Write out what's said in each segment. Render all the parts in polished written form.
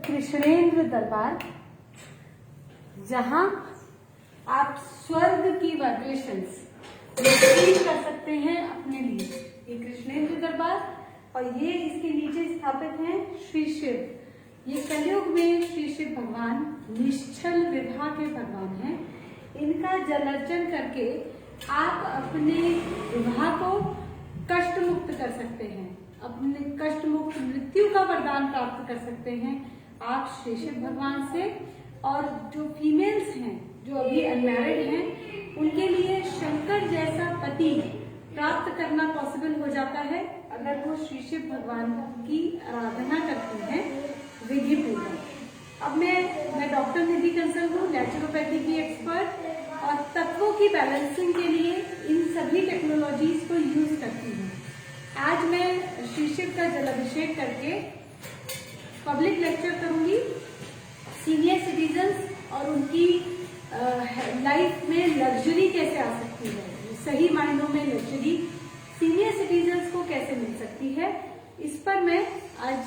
कृष्णेंद्र दरबार, जहां आप स्वर्ग की वाइब्रेशंस रिसीव कर सकते हैं अपने लिए। ये कृष्णेंद्र दरबार और ये इसके नीचे स्थापित हैं श्री शिव। ये कलयुग में श्री शिव भगवान निश्चल विवाह के भगवान हैं। इनका जलार्चन करके आप अपने विवाह को कष्ट मुक्त कर सकते हैं, अपने कष्ट मुक्त मृत्यु का वरदान प्राप्त कर सकते हैं आप श्री शिव भगवान से। और जो फीमेल्स हैं, जो अभी अनमैरिड हैं, उनके लिए शंकर जैसा पति प्राप्त करना पॉसिबल हो जाता है अगर वो श्री शिव भगवान की आराधना करते हैं विधि पूर्वक। अब मैं डॉक्टर निधि कंसल हूँ, नेचुरोपैथी की एक्सपर्ट, और तत्वों की बैलेंसिंग के लिए इन सभी टेक्नोलॉजीज को यूज करती हूँ। आज मैं श्री शिव का जलाभिषेक करके पब्लिक लेक्चर करूंगी। सीनियर सिटीजन्स और उनकी लाइफ में लग्जरी कैसे आ सकती है, सही मायनों में लग्जरी सीनियर सिटीजन्स को कैसे मिल सकती है, इस पर मैं आज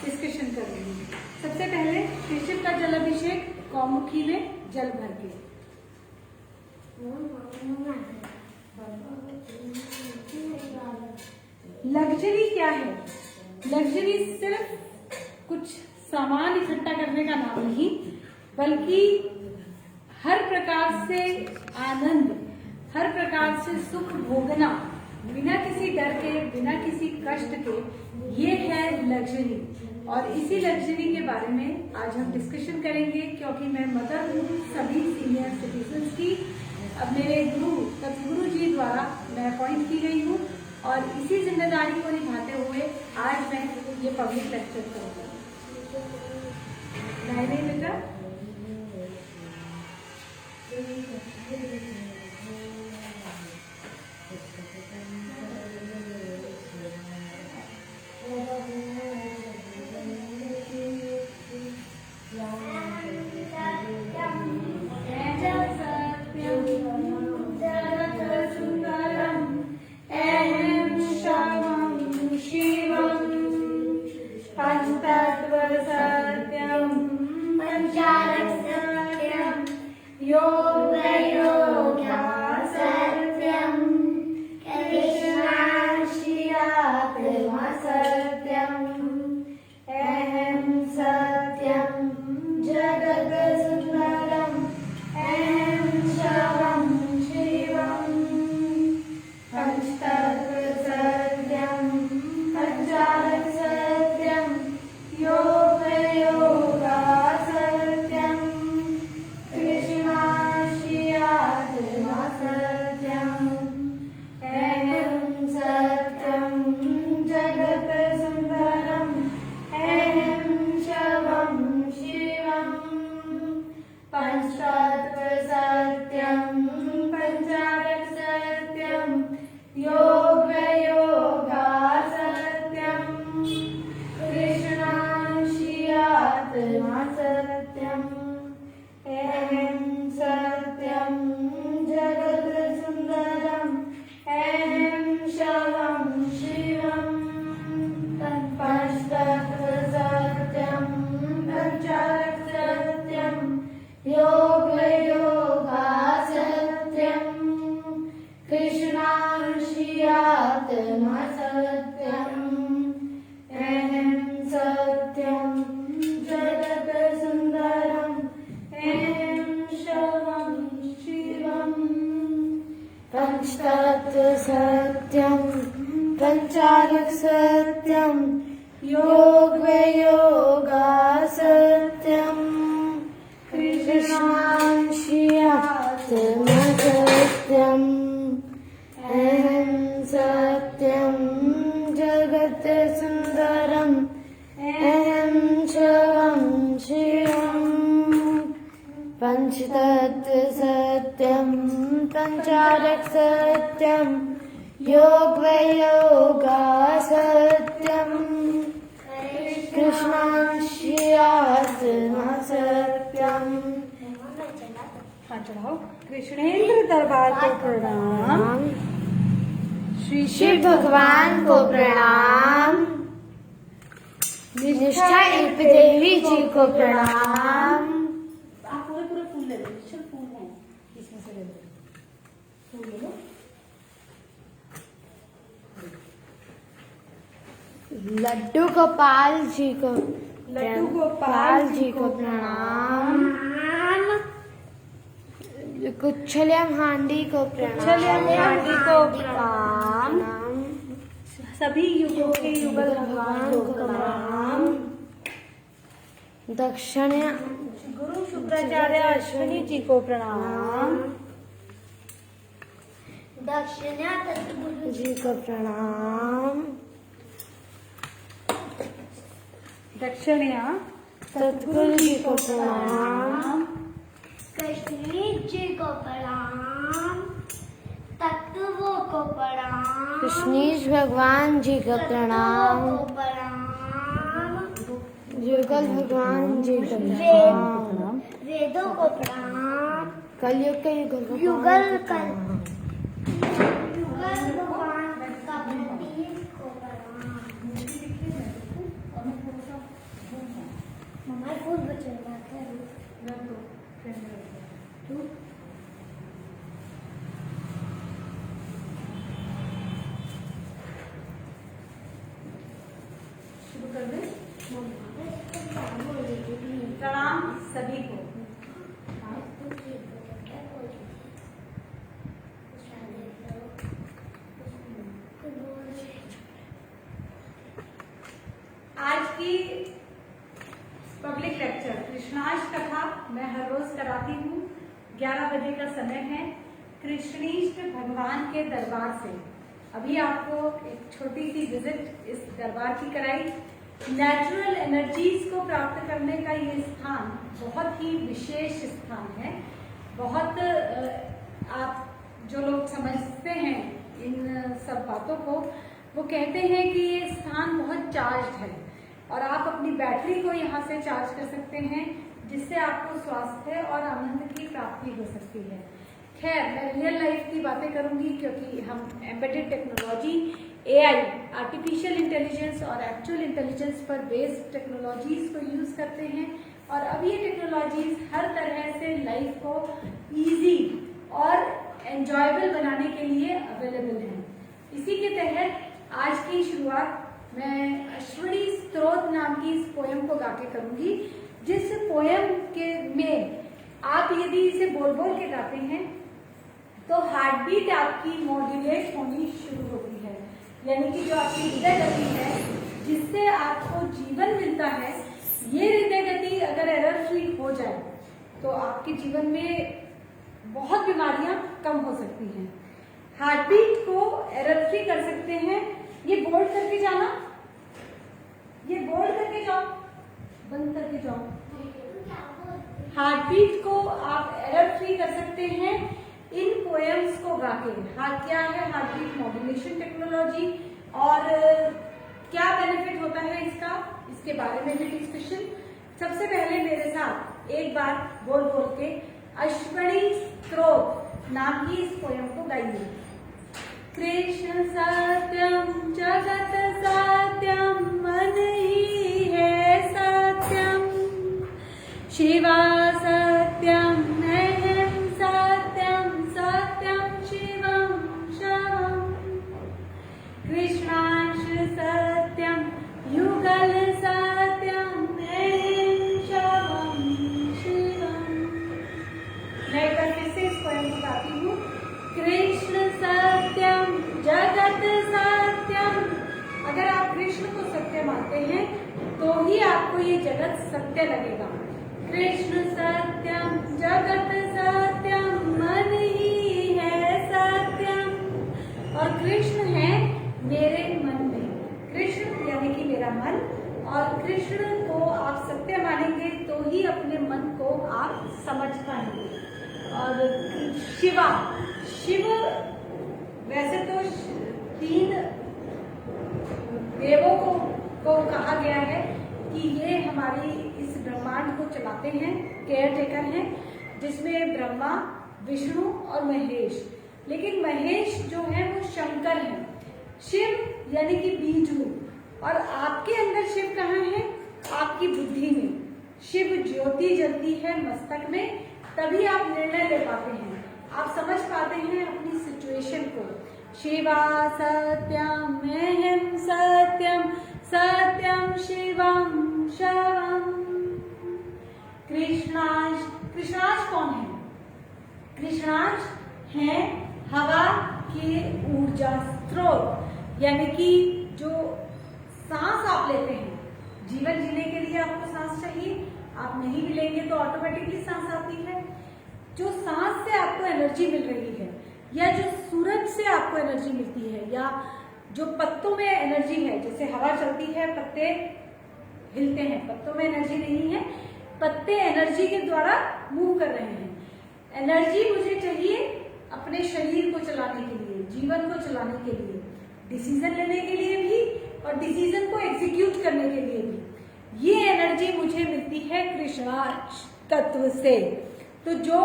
डिस्कशन कर रही हूँ। सबसे पहले श्री शिव का जलाभिषेक गौमुखी में जल भर के। लग्जरी क्या है? लग्जरी सिर्फ कुछ सामान इकट्ठा करने का नाम नहीं, बल्कि हर प्रकार से आनंद, हर प्रकार से सुख भोगना बिना किसी डर के, बिना किसी कष्ट के, ये है लग्जरी। और इसी लग्जरी के बारे में आज हम डिस्कशन करेंगे, क्योंकि मैं मदर हूँ सभी सीनियर सिटीजन्स की। अब मेरे गुरु सतगुरु जी द्वारा मैं अपॉइंट की गई हूँ और इसी जिम्मेदारी को निभाते हुए आज मैं ये पब्लिक लेक्चर करूँगा। नहीं बेटा, सत्यम पंचारक सत्यम योग योगा सत्यम कृष्णांशियात्मा सत्यम अहं सत्यम जगत सुंदरम अहं शिवम शिवम पंचतत्व सत्यम पंचारक सत्यम योग योगा सत्यम कृष्णांशियात्मा सत्यम। चढ़ाओ। कृष्णेंद्र दरबार को प्रणाम, श्री शिव भगवान को प्रणाम। निष्ठा इप देवी जी को प्रणाम। आप पूरे पूरे फूल ले लो, सिर्फ फूल है इसमें से ले लो, फूल ले लो। लड्डू गोपाल जी को लड्डू गोपाल जी को प्रणाम। कुच्छलियम हांडी को कुच्छलियम हांडी को प्रणाम। सभी युगों के युगल भगवान को प्रणाम। दक्षिण गुरु शुक्राचार्य अश्विनी जी को प्रणाम। दक्षिणा तत्गुरु जी को प्रणाम। दक्षिणा सतगुरु जी को प्रणाम। कश्मीर जी को प्रणाम। तत्वों को प्रणाम। कृष्णेश भगवान जी को प्रणाम। तत्वों को प्रणाम। युगल भगवान जी को प्रणाम। वेदों को प्रणाम। कलयुग के युगल युगल भगवान का प्रतीक को प्रणाम। मम्मा फूल बचेगा शुरू कर दे। प्रणाम सभी को। आज की पब्लिक लेक्चर कृष्णाष्ट कथा मैं हर रोज कराती हूँ। 11 बजे का समय है। कृष्णीष्ट भगवान के दरबार से अभी आपको एक छोटी सी विजिट इस दरबार की कराई। नेचुरल एनर्जीज को प्राप्त करने का ये स्थान बहुत ही विशेष स्थान है। बहुत आप जो लोग समझते हैं इन सब बातों को, वो कहते हैं कि ये स्थान बहुत चार्ज है और आप अपनी बैटरी को यहाँ से चार्ज कर सकते हैं, जिससे आपको स्वास्थ्य और आनंद की प्राप्ति हो सकती है। खैर, मैं रियल लाइफ की बातें करूंगी क्योंकि हम embedded technology, AI, artificial intelligence और एक्चुअल इंटेलिजेंस पर बेस्ड टेक्नोलॉजीज को यूज करते हैं और अब ये टेक्नोलॉजीज हर तरह से लाइफ को इजी और एंजॉयबल बनाने के लिए अवेलेबल हैं। इसी के तहत आज की शुरुआत मैं अश्विनी स्तोत्र नाम की इस पोयम को गा के करूंगी, जिस पोयम के में आप यदि इसे बोल बोल के गाते हैं तो हार्ट बीट आपकी मॉड्यूलेट होनी शुरू होती है, यानी कि जो आपकी हृदय गति है जिससे आपको जीवन मिलता है, ये हृदय गति अगर एरर फ्री हो जाए तो आपके जीवन में बहुत बीमारियां कम हो सकती हैं। हार्ट बीट को एरर फ्री कर सकते हैं। ये बोल्ड करके जाना, ये बोल्ड करके जाओ, बंद करके जाओ। हार्ट बीट को आप एरर फ्री कर सकते हैं इन पोएम्स को गा के। क्या है हार्ट बीट मॉड्यूलेशन टेक्नोलॉजी और क्या बेनिफिट होता है इसका, इसके बारे में भी डिस्कशन। सबसे पहले मेरे साथ एक बार बोल बोल के अश्विनी स्तोत्र नाम की इस पोयम को गाइए। कृष्ण सत्यम जगत सत्यम मन ही है सत्यम, शिवा सत्यम अहं सत्यम सत्यम शिवम शवम, कृष्णांश सत्यम युगल सत्यम अहं शवम शिवम। मैं एक बार फिर से इस पोयम को गाती हूँ। कृष्ण सत्यम जगत सत्यम। अगर आप कृष्ण को सत्य मानते हैं तो ही आपको ये जगत सत्य लगेगा। कृष्ण सत्यम जगत सत्यम मन ही है सत्यम, और कृष्ण है मेरे मन में। कृष्ण यानी कि मेरा मन, और कृष्ण को आप सत्य मानेंगे तो ही अपने मन को आप समझ पाएंगे। और शिवा, शिव वैसे तो 3 देवों को कहा गया है कि ये हमारी इस ब्रह्मांड को चलाते हैं, केयर टेकर हैं, जिसमें ब्रह्मा, विष्णु और महेश। लेकिन महेश जो है वो शंकर है। शिव यानी कि बीजू और आपके अंदर शिव कहाँ है? आपकी बुद्धि में। शिव ज्योति जलती है मस्तक में, तभी आप निर्णय ले पाते हैं, आप समझ पाते हैं अपनी सिचुएशन को। शिवा सत्यम अहम सत्यम सत्यम शिवम शवम। कृष्णांश, कृष्णांश कौन है? कृष्णांश है हवा के ऊर्जा स्रोत, यानी कि जो सांस आप लेते हैं, जीवन जीने के लिए आपको सांस चाहिए, आप नहीं भी लेंगे तो ऑटोमेटिकली सांस आती है। जो सांस से आपको एनर्जी मिल रही है, या जो सूरज से आपको एनर्जी मिलती है, या जो पत्तों में एनर्जी है, जैसे हवा चलती है, पत्ते हिलते हैं, पत्तों में एनर्जी नहीं है, पत्ते एनर्जी के द्वारा मूव कर रहे हैं। एनर्जी मुझे चाहिए अपने शरीर को चलाने के लिए, जीवन को चलाने के लिए, डिसीजन लेने के लिए भी और डिसीजन को एग्जीक्यूट करने के लिए भी। ये एनर्जी मुझे मिलती है कृष्णांश तत्व से। तो जो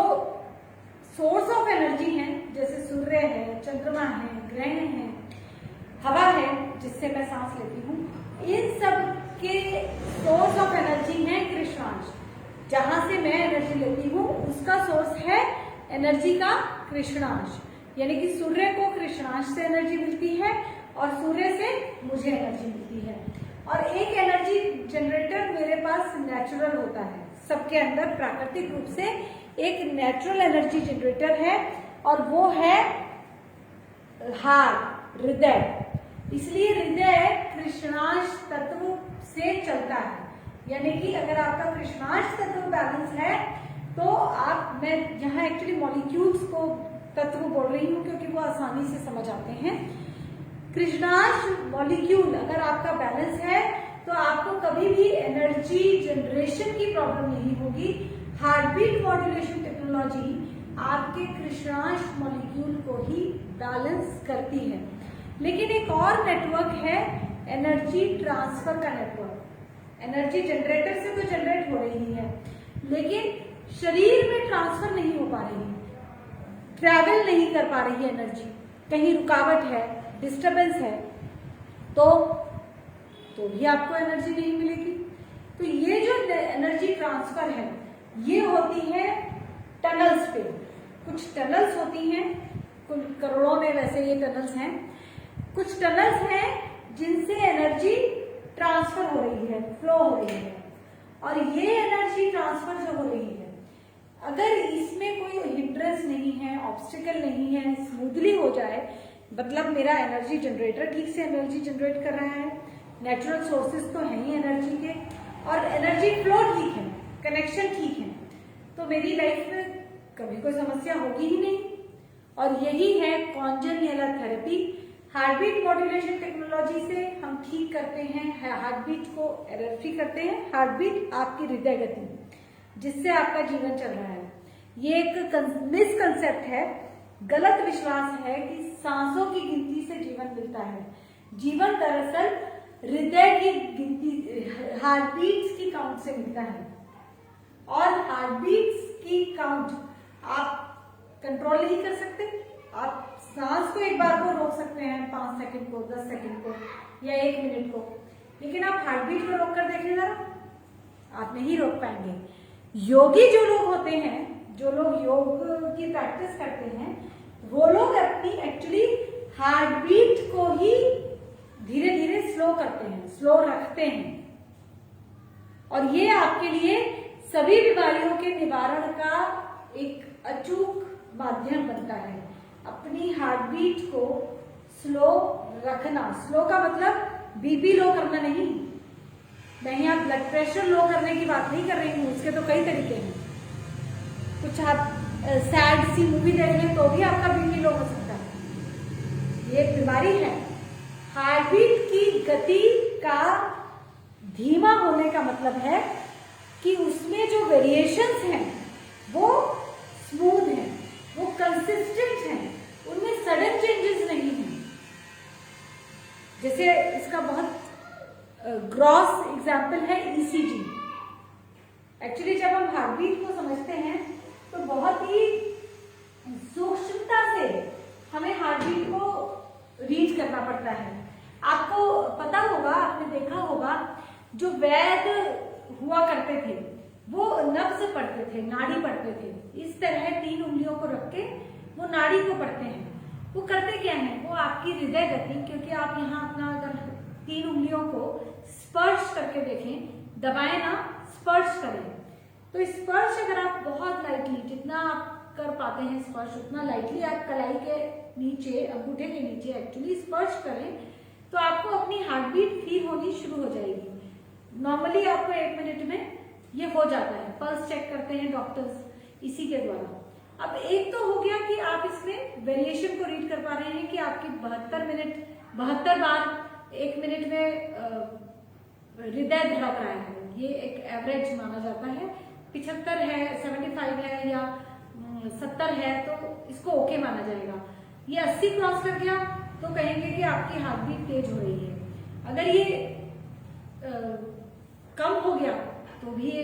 सोर्स ऑफ एनर्जी है, जैसे सूर्य है, चंद्रमा है, ग्रह है, हवा है जिससे मैं सांस लेती हूँ, इन सब के सोर्स ऑफ एनर्जी है कृष्णांश। जहां से मैं एनर्जी लेती हूँ उसका सोर्स है एनर्जी का कृष्णांश, यानी कि सूर्य को कृष्णांश से एनर्जी मिलती है और सूर्य से मुझे एनर्जी मिलती है। और एक एनर्जी जनरेटर मेरे पास नेचुरल होता है, सबके अंदर प्राकृतिक रूप से एक नेचुरल एनर्जी जनरेटर है, और वो है हार्ट, हृदय। इसलिए हृदय कृष्णांश तत्व से चलता है, यानी कि अगर आपका कृष्णांश तत्व बैलेंस है तो आप, मैं यहाँ एक्चुअली मॉलिक्यूल्स को तत्व बोल रही हूँ क्योंकि वो आसानी से समझ आते हैं। कृष्णांश मॉलिक्यूल अगर आपका बैलेंस है तो आपको कभी भी एनर्जी जनरेशन की प्रॉब्लम नहीं होगी। हार्टबीट मॉड्यूलेशन टेक्नोलॉजी आपके कृष्णांश मॉलिक्यूल को ही बैलेंस करती है। लेकिन एक और नेटवर्क है एनर्जी ट्रांसफर का नेटवर्क। एनर्जी जनरेटर से तो जनरेट हो रही है, लेकिन शरीर में ट्रांसफर नहीं हो पा रही है, ट्रैवल नहीं कर पा रही है एनर्जी, कहीं रुकावट है, डिस्टरबेंस है, तो भी आपको एनर्जी नहीं मिलेगी। तो ये जो एनर्जी ट्रांसफर है ये होती है टनल्स पे। कुछ टनल्स होती हैं, कुछ करोड़ों में वैसे ये टनल्स हैं। कुछ टनल्स हैं जिनसे एनर्जी ट्रांसफर हो रही है, फ्लो हो रही है। और ये एनर्जी ट्रांसफर जो हो रही है, अगर इसमें कोई हिंड्रेंस नहीं है, ऑब्स्टिकल नहीं है, स्मूथली हो जाए, मतलब मेरा एनर्जी जनरेटर ठीक से एनर्जी जनरेट कर रहा है, नेचुरल सोर्सेज तो है ही एनर्जी के, और एनर्जी फ्लो ठीक है, कनेक्शन ठीक है, तो मेरी लाइफ में कभी कोई समस्या होगी ही नहीं। और यही है कॉन्जेनियल थेरेपी। हार्टबीट मॉड्यूलेशन टेक्नोलॉजी से हम ठीक करते हैं, हार्टबीट को एरर फ्री करते हैं। हार्टबीट आपकी हृदय गति, जिससे आपका जीवन चल रहा है। ये एक मिसकंसेप्ट है, गलत विश्वास है कि सांसों की गिनती से जीवन मिलता है। जीवन दरअसल हृदय की गिनती, हार्टबीट्स की काउंट से मिलता है। और हार्टबीट्स की काउंट आप कंट्रोल नहीं कर सकते। आप सांस को एक बार को रोक सकते हैं, 5 सेकंड को, 10 सेकंड को, या 1 मिनट को, लेकिन आप हार्टबीट को रोक कर देखिए जरा, आप नहीं रोक पाएंगे। योगी जो लोग होते हैं, जो लोग योग की प्रैक्टिस करते हैं, वो लोग अपनी एक्चुअली हार्टबीट को ही धीरे धीरे स्लो करते हैं, स्लो रखते हैं। और ये आपके लिए सभी बीमारियों के निवारण का एक अचूक माध्यम बनता है। अपनी हार्टबीट को स्लो रखना। स्लो का मतलब बीपी लो करना नहीं, मैं यहाँ ब्लड प्रेशर लो करने की बात नहीं कर रही हूँ, उसके तो कई तरीके हैं। कुछ आप सैड सी मूवी देख लें तो भी आपका बीपी लो हो सकता है, ये एक बीमारी है। हार्टबीट की गति का धीमा होने का मतलब है कि उसमें जो वेरिएशंस हैं वो स्मूथ हैं, वो कंसिस्टेंट हैं, उनमें सडन चेंजेस नहीं हैं। जैसे इसका बहुत ग्रॉस एग्जाम्पल है ईसीजी। एक्चुअली जब हम हार्टबीट को समझते हैं तो बहुत ही सूक्ष्मता से हमें हार्टबीट को रीड करना पड़ता है। आपको पता होगा, आपने देखा होगा, जो वैद्य हुआ करते थे वो नब्ज पढ़ते थे, नाड़ी पढ़ते थे। इस तरह 3 उंगलियों को रख के वो नाड़ी को पढ़ते हैं। वो करते क्या है, वो आपकी हृदय गति, क्योंकि आप यहाँ अपना अगर 3 उंगलियों को स्पर्श करके देखें, दबाए ना, स्पर्श करें, तो स्पर्श अगर आप बहुत लाइटली, जितना आप कर पाते हैं स्पर्श उतना लाइटली आप कलाई के नीचे, अंगूठे के नीचे एक्चुअली स्पर्श करें, तो आपको अपनी हार्ट बीट फील होनी शुरू हो जाएगी। नॉर्मली आपको 1 मिनट में ये हो जाता है। पल्स चेक करते हैं डॉक्टर्स इसी के द्वारा। अब एक तो हो गया कि आप इसमें वेरिएशन को रीड कर पा रहे हैं कि आपकी 72 बार 1 मिनट में हृदय धड़क रहा है, ये एक एवरेज माना जाता है। 75 है, 75 है या 70 है तो इसको ओके माना जाएगा। ये 80 क्रॉस कर गया तो कहेंगे कि आपकी हार्ट बीट तेज हो रही है। अगर ये कम हो गया तो भी ये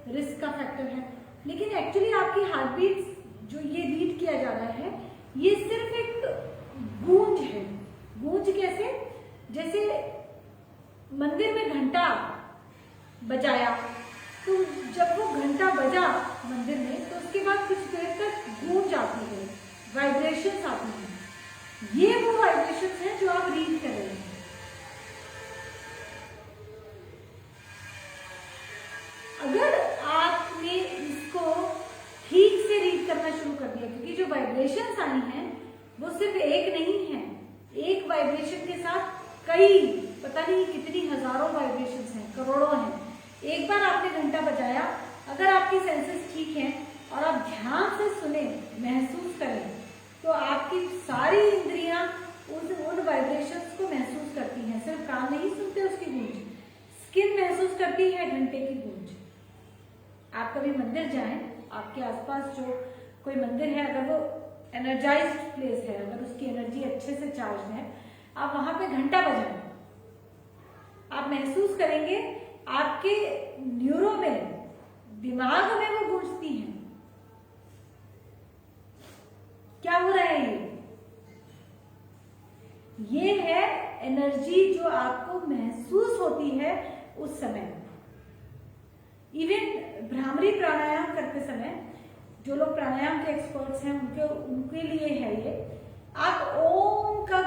रिस्क का फैक्टर है। लेकिन एक्चुअली आपकी हार्ट बीट जो ये रीड किया जा रहा है, ये सिर्फ एक गूंज है। गूंज कैसे? जैसे मंदिर में घंटा बजाया, तो जब वो घंटा बजा मंदिर में तो उसके बाद कुछ देर तक गूंज आती है, वाइब्रेशंस आती हैं। ये वो वाइब्रेशंस हैं जो आप रीड कर रहे हैं। अगर आपने इसको ठीक से रीड करना शुरू कर दिया, क्योंकि जो वाइब्रेशंस आई हैं वो सिर्फ एक नहीं है, एक वाइब्रेशन के साथ कई, पता नहीं कितनी हजारों वाइब्रेशंस हैं, करोड़ों हैं। एक बार आपने घंटा बजाया, अगर आपकी सेंसेस ठीक हैं और आप ध्यान से सुने, महसूस करें, तो आपकी सारी इंद्रियां उन वाइब्रेशंस को महसूस करती हैं। सिर्फ कान नहीं सुनते उसकी गूंज, स्किन महसूस करती है घंटे की गूंज। आप कभी मंदिर जाएं, आपके आसपास जो कोई मंदिर है, अगर वो एनर्जाइज्ड प्लेस है, अगर उसकी एनर्जी अच्छे से चार्ज है, आप वहां पे घंटा बजाएं, आप महसूस करेंगे आपके न्यूरो में, दिमाग में वो गूंजती हैं। क्या हो रहा है ये है एनर्जी जो आपको महसूस होती है उस समय। इवन भ्रामरी प्राणायाम करते समय, जो लोग प्राणायाम के एक्सपर्ट्स हैं उनके लिए है ये। आप ओम का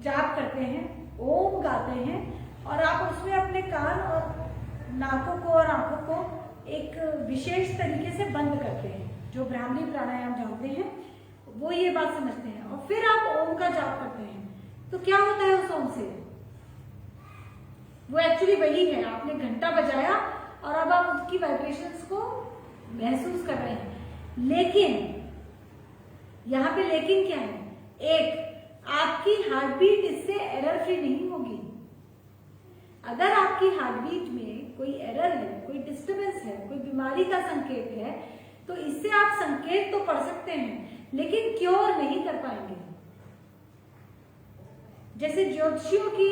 जाप करते हैं, ओम गाते हैं, और आप उसमें अपने कान और नाकों को और आंखों को एक विशेष तरीके से बंद करते हैं। जो भ्रामरी प्राणायाम जानते हैं वो ये बात समझते हैं। और फिर आप ओम का जाप करते हैं, तो क्या होता है उस ओम से? वो एक्चुअली वही है, आपने घंटा बजाया और अब आप उसकी वाइब्रेशंस को महसूस कर रहे हैं। लेकिन यहां पे लेकिन क्या है? एक, आपकी हार्ट बीट इससे एरर फ्री नहीं होगी। अगर आपकी हार्ट बीट में कोई एरर है, कोई डिस्टर्बेंस है, कोई बीमारी का संकेत है, तो इससे आप संकेत तो पढ़ सकते हैं लेकिन क्योर नहीं कर पाएंगे। जैसे ज्योतिषियों की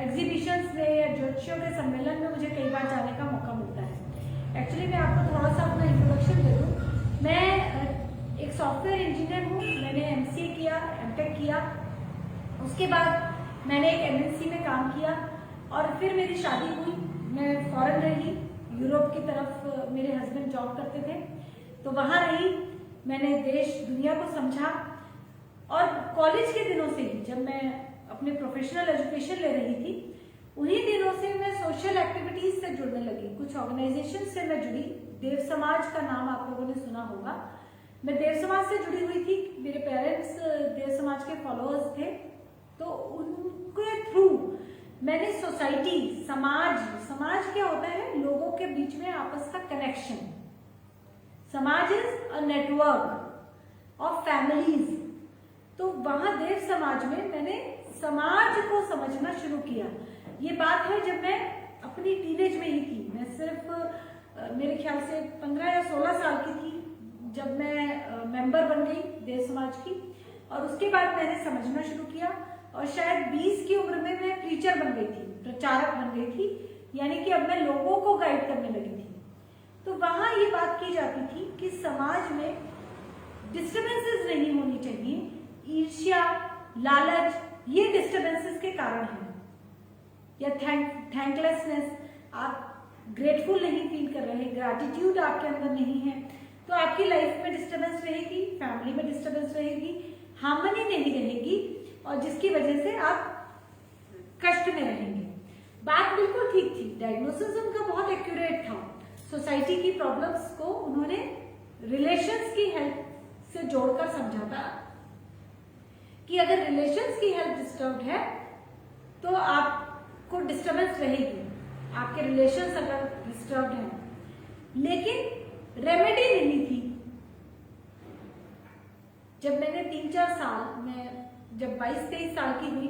एग्जीबिशंस में या ज्योतिषियों के सम्मेलन में मुझे कई बार जाने का मौका मिलता है। एक्चुअली मैं आपको थोड़ा सा अपना इंट्रोडक्शन दे दूं। मैं एक सॉफ्टवेयर इंजीनियर हूँ, मैंने MCA किया, MTech किया, उसके बाद मैंने एक MNC में काम किया और फिर मेरी शादी हुई। मैं फॉरेन रही, यूरोप की तरफ मेरे हस्बैंड जॉब करते थे, तो वहाँ रही। मैंने देश दुनिया को समझा और कॉलेज के दिनों से ही, जब मैं अपने प्रोफेशनल एजुकेशन ले रही थी, उन्हीं दिनों से मैं सोशल एक्टिविटीज से जुड़ने लगी। कुछ ऑर्गेनाइजेशन से मैं जुड़ी। देव समाज का नाम आप लोगों ने सुना होगा। मैं देव समाज से जुड़ी हुई थी। मेरे पेरेंट्स देव समाज के फॉलोअर्स थे, तो उनके थ्रू मैंने सोसाइटी, समाज क्या होता है? लोगों के बीच में आपस का कनेक्शन। समाज is a network of families. तो वहां देव समाज में मैंने समाज को समझना शुरू किया। ये बात है जब मैं अपनी टीनेज में ही थी। मैं सिर्फ मेरे ख्याल से 15 या 16 साल की थी जब मैं मेंबर बन गई देव समाज की, और उसके बाद मैंने समझना शुरू किया। और शायद 20 की उम्र में मैं प्रीचर बन गई थी, प्रचारक बन गई थी, यानी कि अब मैं लोगों को गाइड करने लगी थी। तो वहां ये बात की जाती थी कि समाज में डिस्टर्बेंसेस नहीं होनी चाहिए, ईर्ष्या, लालच, ये डिस्टर्बेंसेस के कारण है। या थैंकलेसनेस, आप ग्रेटफुल नहीं फील कर रहे, ग्रैटिट्यूड आपके अंदर नहीं है, तो आपकी लाइफ में डिस्टर्बेंस रहेगी, फैमिली में डिस्टर्बेंस रहेगी, हार्मनी नहीं रहेगी, और जिसकी वजह से आप कष्ट में रहेंगे। बात बिल्कुल ठीक थी, डायग्नोसिस उनका बहुत एक्यूरेट था। सोसाइटी की प्रॉब्लम्स को उन्होंने रिलेशंस की हेल्प से जोड़कर समझा था कि अगर रिलेशंस की हेल्थ डिस्टर्ब्ड है तो आपको डिस्टर्बेंस रहेगी, आपके रिलेशंस अगर डिस्टर्ब्ड हैं, लेकिन रेमेडी नहीं थी। जब मैंने 3-4 साल में, जब 22-23 साल की हुई,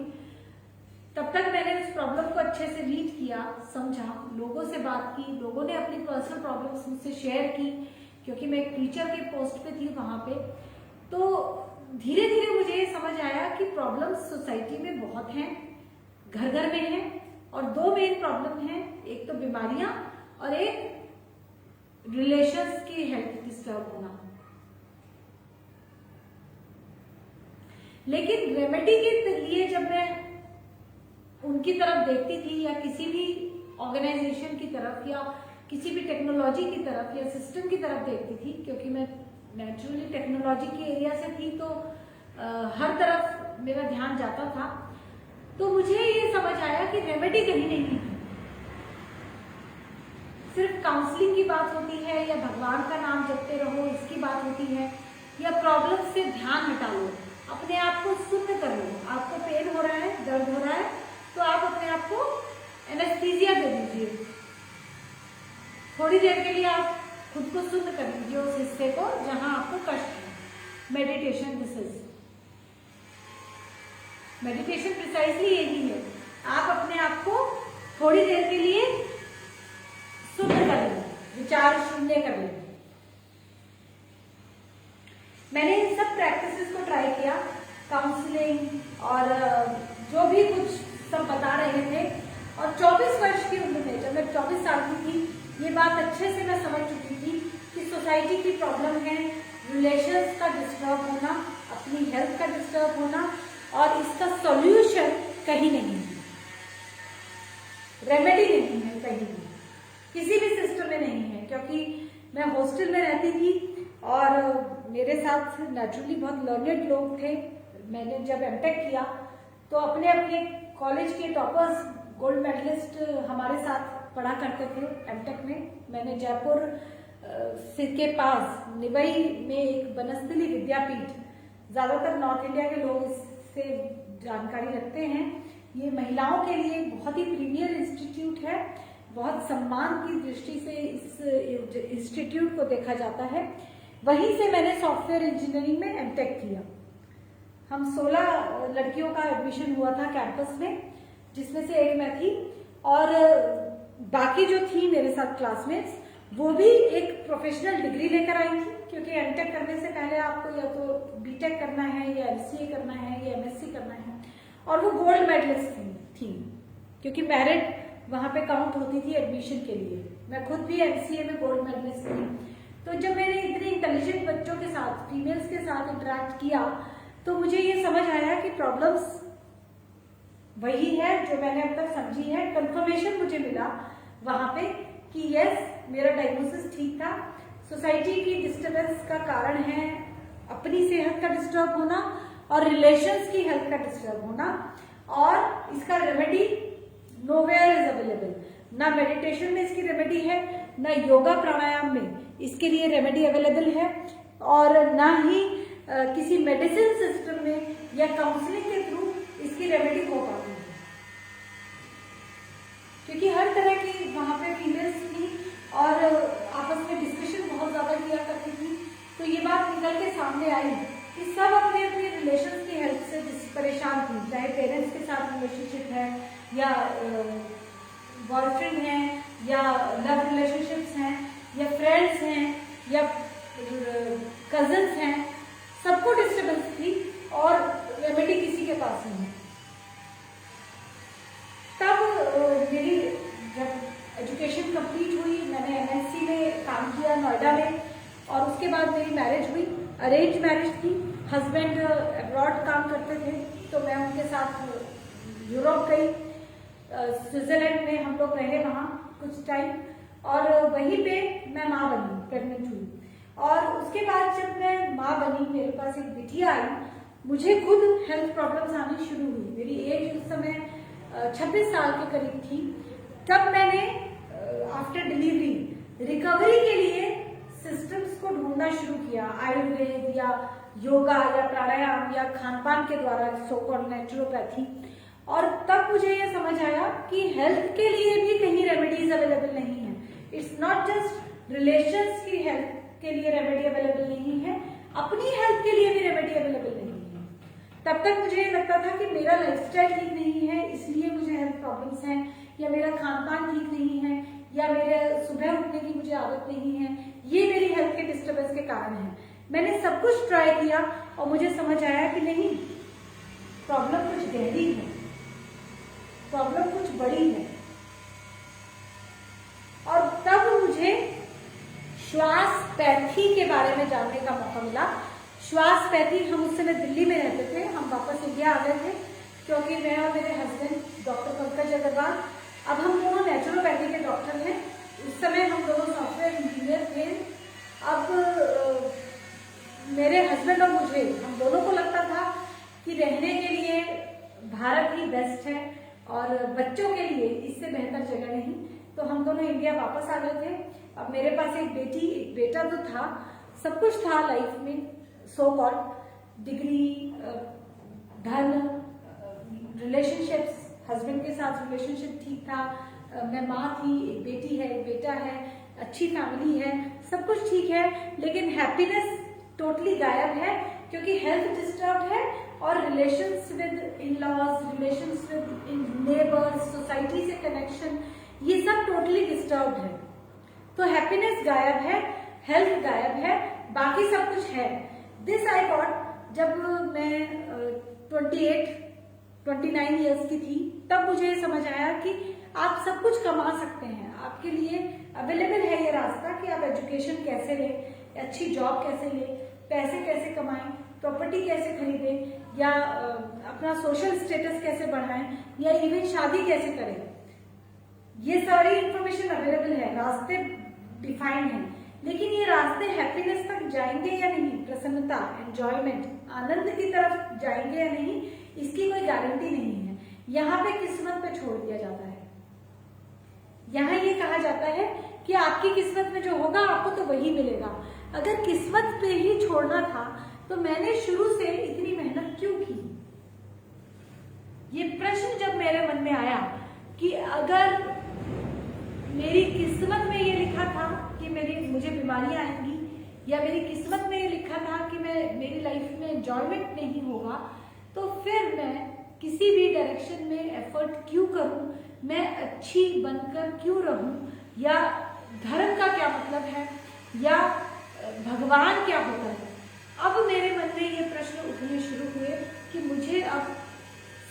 तब तक मैंने उस प्रॉब्लम को अच्छे से रीड किया, समझा, लोगों से बात की, लोगों ने अपनी पर्सनल प्रॉब्लम्स मुझसे शेयर की, क्योंकि मैं एक टीचर के पोस्ट पे थी वहां पे। तो धीरे धीरे मुझे ये समझ आया कि प्रॉब्लम्स सोसाइटी में बहुत हैं, घर घर में हैं, और 2 मेन प्रॉब्लम हैं, एक तो बीमारियां और एक रिलेशंस की हेल्थ डिस्टर्ब होना। लेकिन रेमेडी के लिए जब मैं उनकी तरफ देखती थी, या किसी भी ऑर्गेनाइजेशन की तरफ, या किसी भी टेक्नोलॉजी की तरफ, या सिस्टम की तरफ देखती थी, क्योंकि मैं नेचुरली टेक्नोलॉजी के एरिया से थी, तो हर तरफ मेरा ध्यान जाता था, तो मुझे ये समझ आया कि रेमेडी कहीं नहीं है। सिर्फ काउंसलिंग की बात होती है, या भगवान का नाम जपते रहो, इसकी बात होती है, या प्रॉब्लम से ध्यान हटा लो, अपने आप को शून्य कर लो। आपको पेन हो रहा है, दर्द हो रहा है, तो आप अपने आप को एनेस्थीसिया दे दीजिए, थोड़ी देर के लिए आप खुद को शून्य कर दीजिए उस हिस्से को जहां आपको कष्ट है। Meditation, this is meditation, precisely यही है। आप अपने आप को थोड़ी देर के लिए शून्य कर लें, विचार शून्य कर लें। मैंने इन सब प्रैक्टिसेस को ट्राई किया, काउंसलिंग और जो भी कुछ सब बता रहे थे, और 24 वर्ष की उम्र में, जब मैं 24 साल की थी, ये बात अच्छे से मैं समझ चुकी थी कि सोसाइटी की प्रॉब्लम है रिलेशंस का डिस्टर्ब होना, अपनी हेल्थ का डिस्टर्ब होना, और इसका सॉल्यूशन कहीं नहीं है, रेमेडी नहीं है कहीं भी, किसी भी सिस्टम में नहीं है। क्योंकि मैं हॉस्टल में रहती थी और मेरे साथ नेचुरली बहुत लर्नेड लोग थे। मैंने जब एमटेक किया तो अपने अपने कॉलेज के टॉपर्स, गोल्ड मेडलिस्ट हमारे साथ पढ़ा करते थे एमटेक में। मैंने जयपुर के पास निवई में एक बनस्थली विद्यापीठ, ज्यादातर नॉर्थ इंडिया के लोग इससे जानकारी रखते हैं, ये महिलाओं के लिए बहुत ही प्रीमियर इंस्टीट्यूट है, बहुत सम्मान की दृष्टि से इस इंस्टीट्यूट को देखा जाता है। वहीं से मैंने सॉफ्टवेयर इंजीनियरिंग में एमटेक किया। हम 16 लड़कियों का एडमिशन हुआ था कैंपस में, जिसमें से एक मैं थी, और बाकी जो थी मेरे साथ क्लासमेट्स वो भी एक प्रोफेशनल डिग्री लेकर आई थी, क्योंकि एमटेक करने से पहले आपको या तो बीटेक करना है, या एमसीए करना है, या एमएससी करना है, और वो गोल्ड मेडलिस्ट थी क्योंकि मेरिट वहां पे काउंट होती थी एडमिशन के लिए। मैं खुद भी एमसीए में गोल्ड मेडलिस्ट थी। तो जब मैंने इतने इंटेलिजेंट बच्चों के साथ, फीमेल्स के साथ इंटरेक्ट किया, तो मुझे ये समझ आया कि प्रॉब्लम्स वही है जो मैंने अब तक समझी है। कंफर्मेशन मुझे मिला वहां पे कि यस, मेरा डायग्नोसिस ठीक था। सोसाइटी की डिस्टर्बेंस का कारण है अपनी सेहत का डिस्टर्ब होना और रिलेशंस की हेल्थ का डिस्टर्ब होना, और इसका रेमेडी नोवेयर इज अवेलेबल। ना मेडिटेशन में इसकी रेमेडी है, ना योगा प्राणायाम में इसके लिए रेमेडी अवेलेबल है, और ना ही किसी मेडिसिन सिस्टम में या काउंसलिंग के थ्रू इसकी रेमेडी हो पाती है। क्योंकि हर तरह की वहां पे फीमेल्स थी और आपस में डिस्कशन बहुत ज्यादा किया करती थी, तो ये बात निकल के सामने आई कि सब अपने अपने रिलेशंस की हेल्प से परेशान थी, चाहे पेरेंट्स के साथ रिलेशनशिप है, या बॉयफ्रेंड है, या लव रिलेशनशिप्स हैं, या फ्रेंड्स हैं, या कजन्स हैं, सबको डिस्टर्बेंस थी और रेमेडी किसी के पास नहीं है। तब मेरी जब एजुकेशन कंप्लीट हुई, मैंने एमएससी में काम किया नोएडा में, और उसके बाद मेरी मैरिज हुई। अरेंज मैरिज थी, हस्बैंड अब्रॉड काम करते थे, तो मैं उनके साथ यूरोप गई, स्विट्जरलैंड में हम लोग रहे वहाँ कुछ टाइम, और वहीं पे मैं माँ बनी, प्रेग्नेंट हुई। और उसके बाद जब मैं माँ बनी, मेरे पास एक बिटिया आई, मुझे खुद हेल्थ प्रॉब्लम्स आनी शुरू हुई। मेरी एज उस समय 26 साल के करीब थी। तब मैंने आफ्टर डिलीवरी रिकवरी के लिए सिस्टम्स को ढूंढना शुरू किया, आयुर्वेद या योगा या प्राणायाम या खान पान के द्वारा, सो कॉल्ड नेचुरोपैथी। और तब मुझे ये समझ आया कि हेल्थ के लिए भी कहीं रेमेडीज अवेलेबल नहीं है। इट्स नॉट जस्ट रिलेशंस की हेल्थ के लिए रेमेडी अवेलेबल नहीं है, अपनी हेल्थ के लिए भी रेमेडी अवेलेबल नहीं है। तब तक मुझे ये लगता था कि मेरा लाइफस्टाइल ठीक नहीं है, इसलिए मुझे हेल्थ प्रॉब्लम्स हैं, या मेरा खान पान ठीक नहीं है, या मेरे सुबह उठने की मुझे आदत नहीं है, ये मेरी हेल्थ के डिस्टर्बेंस के कारण है। मैंने सब कुछ ट्राई किया और मुझे समझ आया कि नहीं, प्रॉब्लम कुछ गहरी है, प्रॉब्लम कुछ बड़ी है। और तब मुझे श्वास पैथी के बारे में जानने का मौका मिला। श्वास पैथी, हम उस समय दिल्ली में रहते थे, हम वापस इंडिया आ गए थे क्योंकि मैं और मेरे हस्बैंड डॉक्टर पंकज अग्रवाल, अब हम दोनों नेचुरोपैथी के डॉक्टर हैं। उस समय हम दोनों सॉफ्टवेयर इंजीनियर थे। अब मेरे हस्बैंड और मुझे, हम दोनों को लगता था कि रहने के लिए भारत ही बेस्ट है और बच्चों के लिए इससे बेहतर जगह नहीं, तो हम दोनों इंडिया वापस आ गए थे। अब मेरे पास एक बेटी, एक बेटा तो था, सब कुछ था लाइफ में, सो कॉल्ड डिग्री, धन, रिलेशनशिप्स, हस्बैंड के साथ रिलेशनशिप ठीक था, मैं माँ थी, एक बेटी है, एक बेटा है, अच्छी फैमिली है, सब कुछ ठीक है, लेकिन हैप्पीनेस टोटली गायब है क्योंकि हेल्थ डिस्टर्ब है और relations with in laws, relations with neighbours, society से कनेक्शन, ये सब टोटली डिस्टर्ब है। तो हैप्पीनेस गायब है, हेल्थ गायब है, बाकी सब कुछ है। दिस आई गॉट जब मैं 29 ईयर्स की थी, तब मुझे ये समझ आया कि आप सब कुछ कमा सकते हैं, आपके लिए अवेलेबल है ये रास्ता कि आप एजुकेशन कैसे लें, अच्छी जॉब कैसे लें, पैसे कैसे कमाएं, प्रॉपर्टी कैसे खरीदें, या अपना सोशल स्टेटस कैसे बढ़ाएं, या इवन शादी कैसे करें। ये सारी इंफॉर्मेशन अवेलेबल है, रास्ते डिफाइंड हैं, लेकिन ये रास्ते हैप्पीनेस तक जाएंगे या नहीं, प्रसन्नता, एंजॉयमेंट, आनंद की तरफ जाएंगे या नहीं, इसकी कोई गारंटी नहीं है। यहाँ पे किस्मत पे छोड़ दिया जाता है। यहाँ ये कहा जाता है कि आपकी किस्मत में जो होगा आपको तो वही मिलेगा। अगर किस्मत पे ही छोड़ना था तो मैंने शुरू से इतनी मेहनत क्यों की? ये प्रश्न जब मेरे मन में आया कि अगर मेरी किस्मत में ये लिखा था कि मुझे बीमारियां आएंगी, या मेरी किस्मत में ये लिखा था कि मेरी लाइफ में एंजॉयमेंट नहीं होगा, तो फिर मैं किसी भी डायरेक्शन में एफर्ट क्यों करूं, मैं अच्छी बनकर क्यों रहूं, या धर्म का क्या मतलब है, या भगवान क्या होता है। अब मेरे मन में ये प्रश्न उठने शुरू हुए कि मुझे अब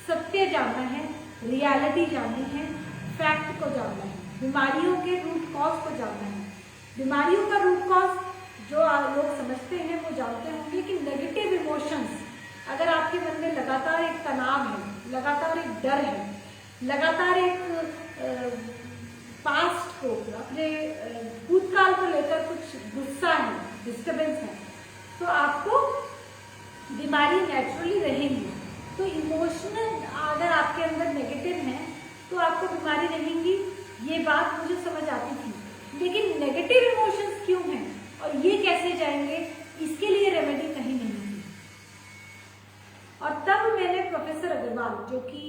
सत्य जानना है, रियलिटी जाननी है, फैक्ट को जानना है, बीमारियों के रूट कॉज को जानना है। बीमारियों का रूट कॉज जो लोग समझते हैं वो जानते होंगे कि नेगेटिव इमोशंस, अगर आपके मन में लगातार एक तनाव है, लगातार एक डर है, लगातार एक पास्ट को, अपने भूतकाल को लेकर कुछ गुस्सा है, डिस्टर्बेंस है, तो आपको बीमारी नेचुरली रहेगी। तो इमोशनल अगर आपके अंदर नेगेटिव है तो आपको बीमारी रहेगी, ये बात मुझे समझ आती थी। लेकिन नेगेटिव इमोशंस क्यों हैं और ये कैसे जाएंगे, इसके लिए रेमेडी कहीं नहीं थी। और तब मैंने प्रोफेसर अग्रवाल, जो कि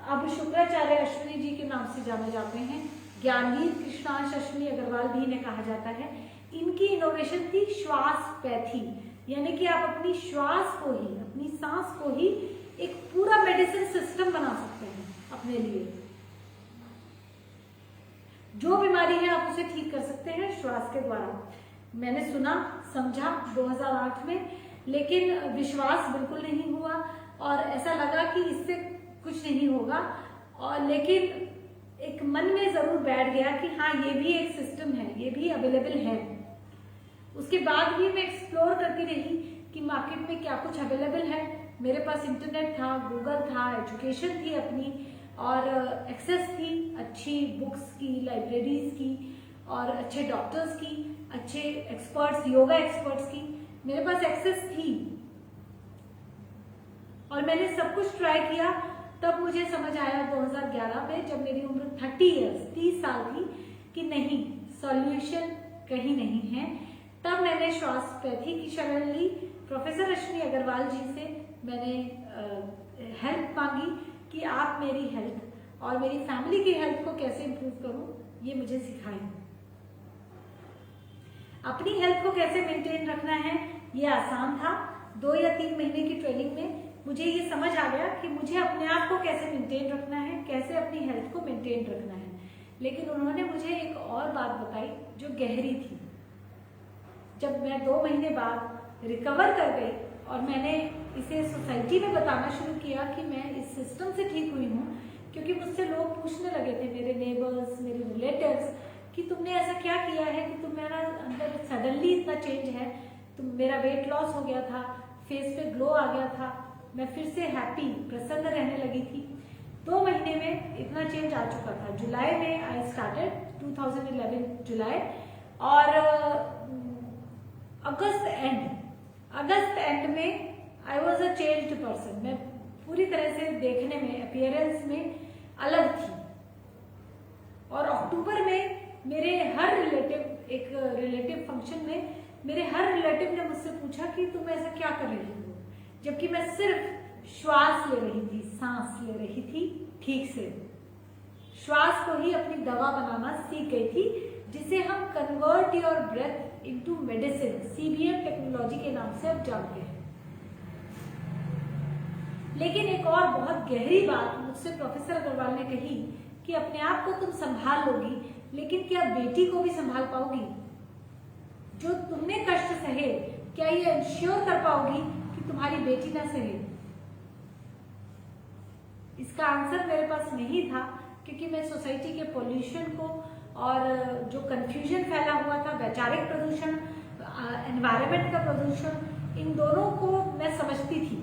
अब शुक्राचार्य अश्विनी जी के नाम से जाने जाते हैं, ज्ञानवीर कृष्णांश अश्विनी अग्रवाल भी इन्हें कहा जाता है, इनकी इनोवेशन थी श्वास पैथी, यानी कि आप अपनी श्वास को ही, अपनी सांस को ही एक पूरा मेडिसिन सिस्टम बना सकते हैं अपने लिए। जो बीमारी है आप उसे ठीक कर सकते हैं श्वास के द्वारा। मैंने सुना, समझा 2008 में, लेकिन विश्वास बिल्कुल नहीं हुआ और ऐसा लगा कि इससे कुछ नहीं होगा। और लेकिन एक मन में जरूर बैठ गया कि हाँ, ये भी एक सिस्टम है, ये भी अवेलेबल है। उसके बाद भी मैं एक्सप्लोर करती रही कि मार्केट में क्या कुछ अवेलेबल है, मेरे पास इंटरनेट था, गूगल था, एजुकेशन थी अपनी और एक्सेस थी अच्छी बुक्स की, लाइब्रेरीज की और अच्छे डॉक्टर्स की, अच्छे एक्सपर्ट्स, योगा एक्सपर्ट्स की, मेरे पास एक्सेस थी और मैंने सब कुछ ट्राई किया। तब मुझे समझ आया 2011 में, जब मेरी उम्र 30 साल थी, कि नहीं, सॉल्यूशन कहीं नहीं है। तब मैंने श्वासोपैथी की शरण ली, प्रोफेसर रश्मि अग्रवाल जी से मैंने हेल्प मांगी कि आप मेरी हेल्थ और मेरी फैमिली की हेल्थ को कैसे इंप्रूव करूं, ये मुझे सिखाएं। अपनी हेल्थ को कैसे मेंटेन रखना है ये आसान था। 2 या 3 महीने की ट्रेनिंग में मुझे ये समझ आ गया कि मुझे अपने आप को कैसे मेंटेन रखना है, कैसे अपनी हेल्थ को मेंटेन रखना है। लेकिन उन्होंने मुझे एक और बात बताई जो गहरी थी। जब मैं 2 महीने बाद रिकवर कर गई और मैंने इसे सोसाइटी में बताना शुरू किया कि मैं इस सिस्टम से ठीक हुई हूँ, क्योंकि मुझसे लोग पूछने लगे थे, मेरे नेबर्स, मेरे रिलेटिव्स, कि तुमने ऐसा क्या किया है कि तुम्हारा अंदर सडनली इतना चेंज है। मेरा वेट लॉस हो गया था, फेस पे ग्लो आ गया था, मैं फिर से हैप्पी, प्रसन्न रहने लगी थी। 2 महीने में इतना चेंज आ चुका था। जुलाई में आई स्टार्टेड, 2011 जुलाई, और अगस्त एंड में I was a changed person. मैं पूरी तरह से देखने में, अपीयरेंस में अलग थी। और अक्टूबर में मेरे हर रिलेटिव, एक रिलेटिव फंक्शन में मेरे हर रिलेटिव ने मुझसे पूछा कि तुम ऐसा क्या कर रही हो, जबकि मैं सिर्फ श्वास ले रही थी, सांस ले रही थी ठीक से। श्वास को ही अपनी दवा बनाना सीख गई थी, जिसे हम convert your breath into medicine, CBM technology के नाम से अब जानते हैं। लेकिन एक और बहुत गहरी बात मुझसे प्रोफेसर अग्रवाल ने कही कि अपने आप को तुम संभाल लोगी, लेकिन क्या बेटी को भी संभाल पाओगी? जो तुमने कष्ट सहे, क्या ये इंश्योर कर पाओगी कि तुम्हारी बेटी ना सहे? इसका आंसर मेरे पास नहीं था, क्योंकि मैं सोसाइटी के पोल्यूशन को और जो कंफ्यूजन फैला हुआ था, वैचारिक प्रदूषण, एनवायरनमेंट का प्रदूषण, इन दोनों को मैं समझती थी,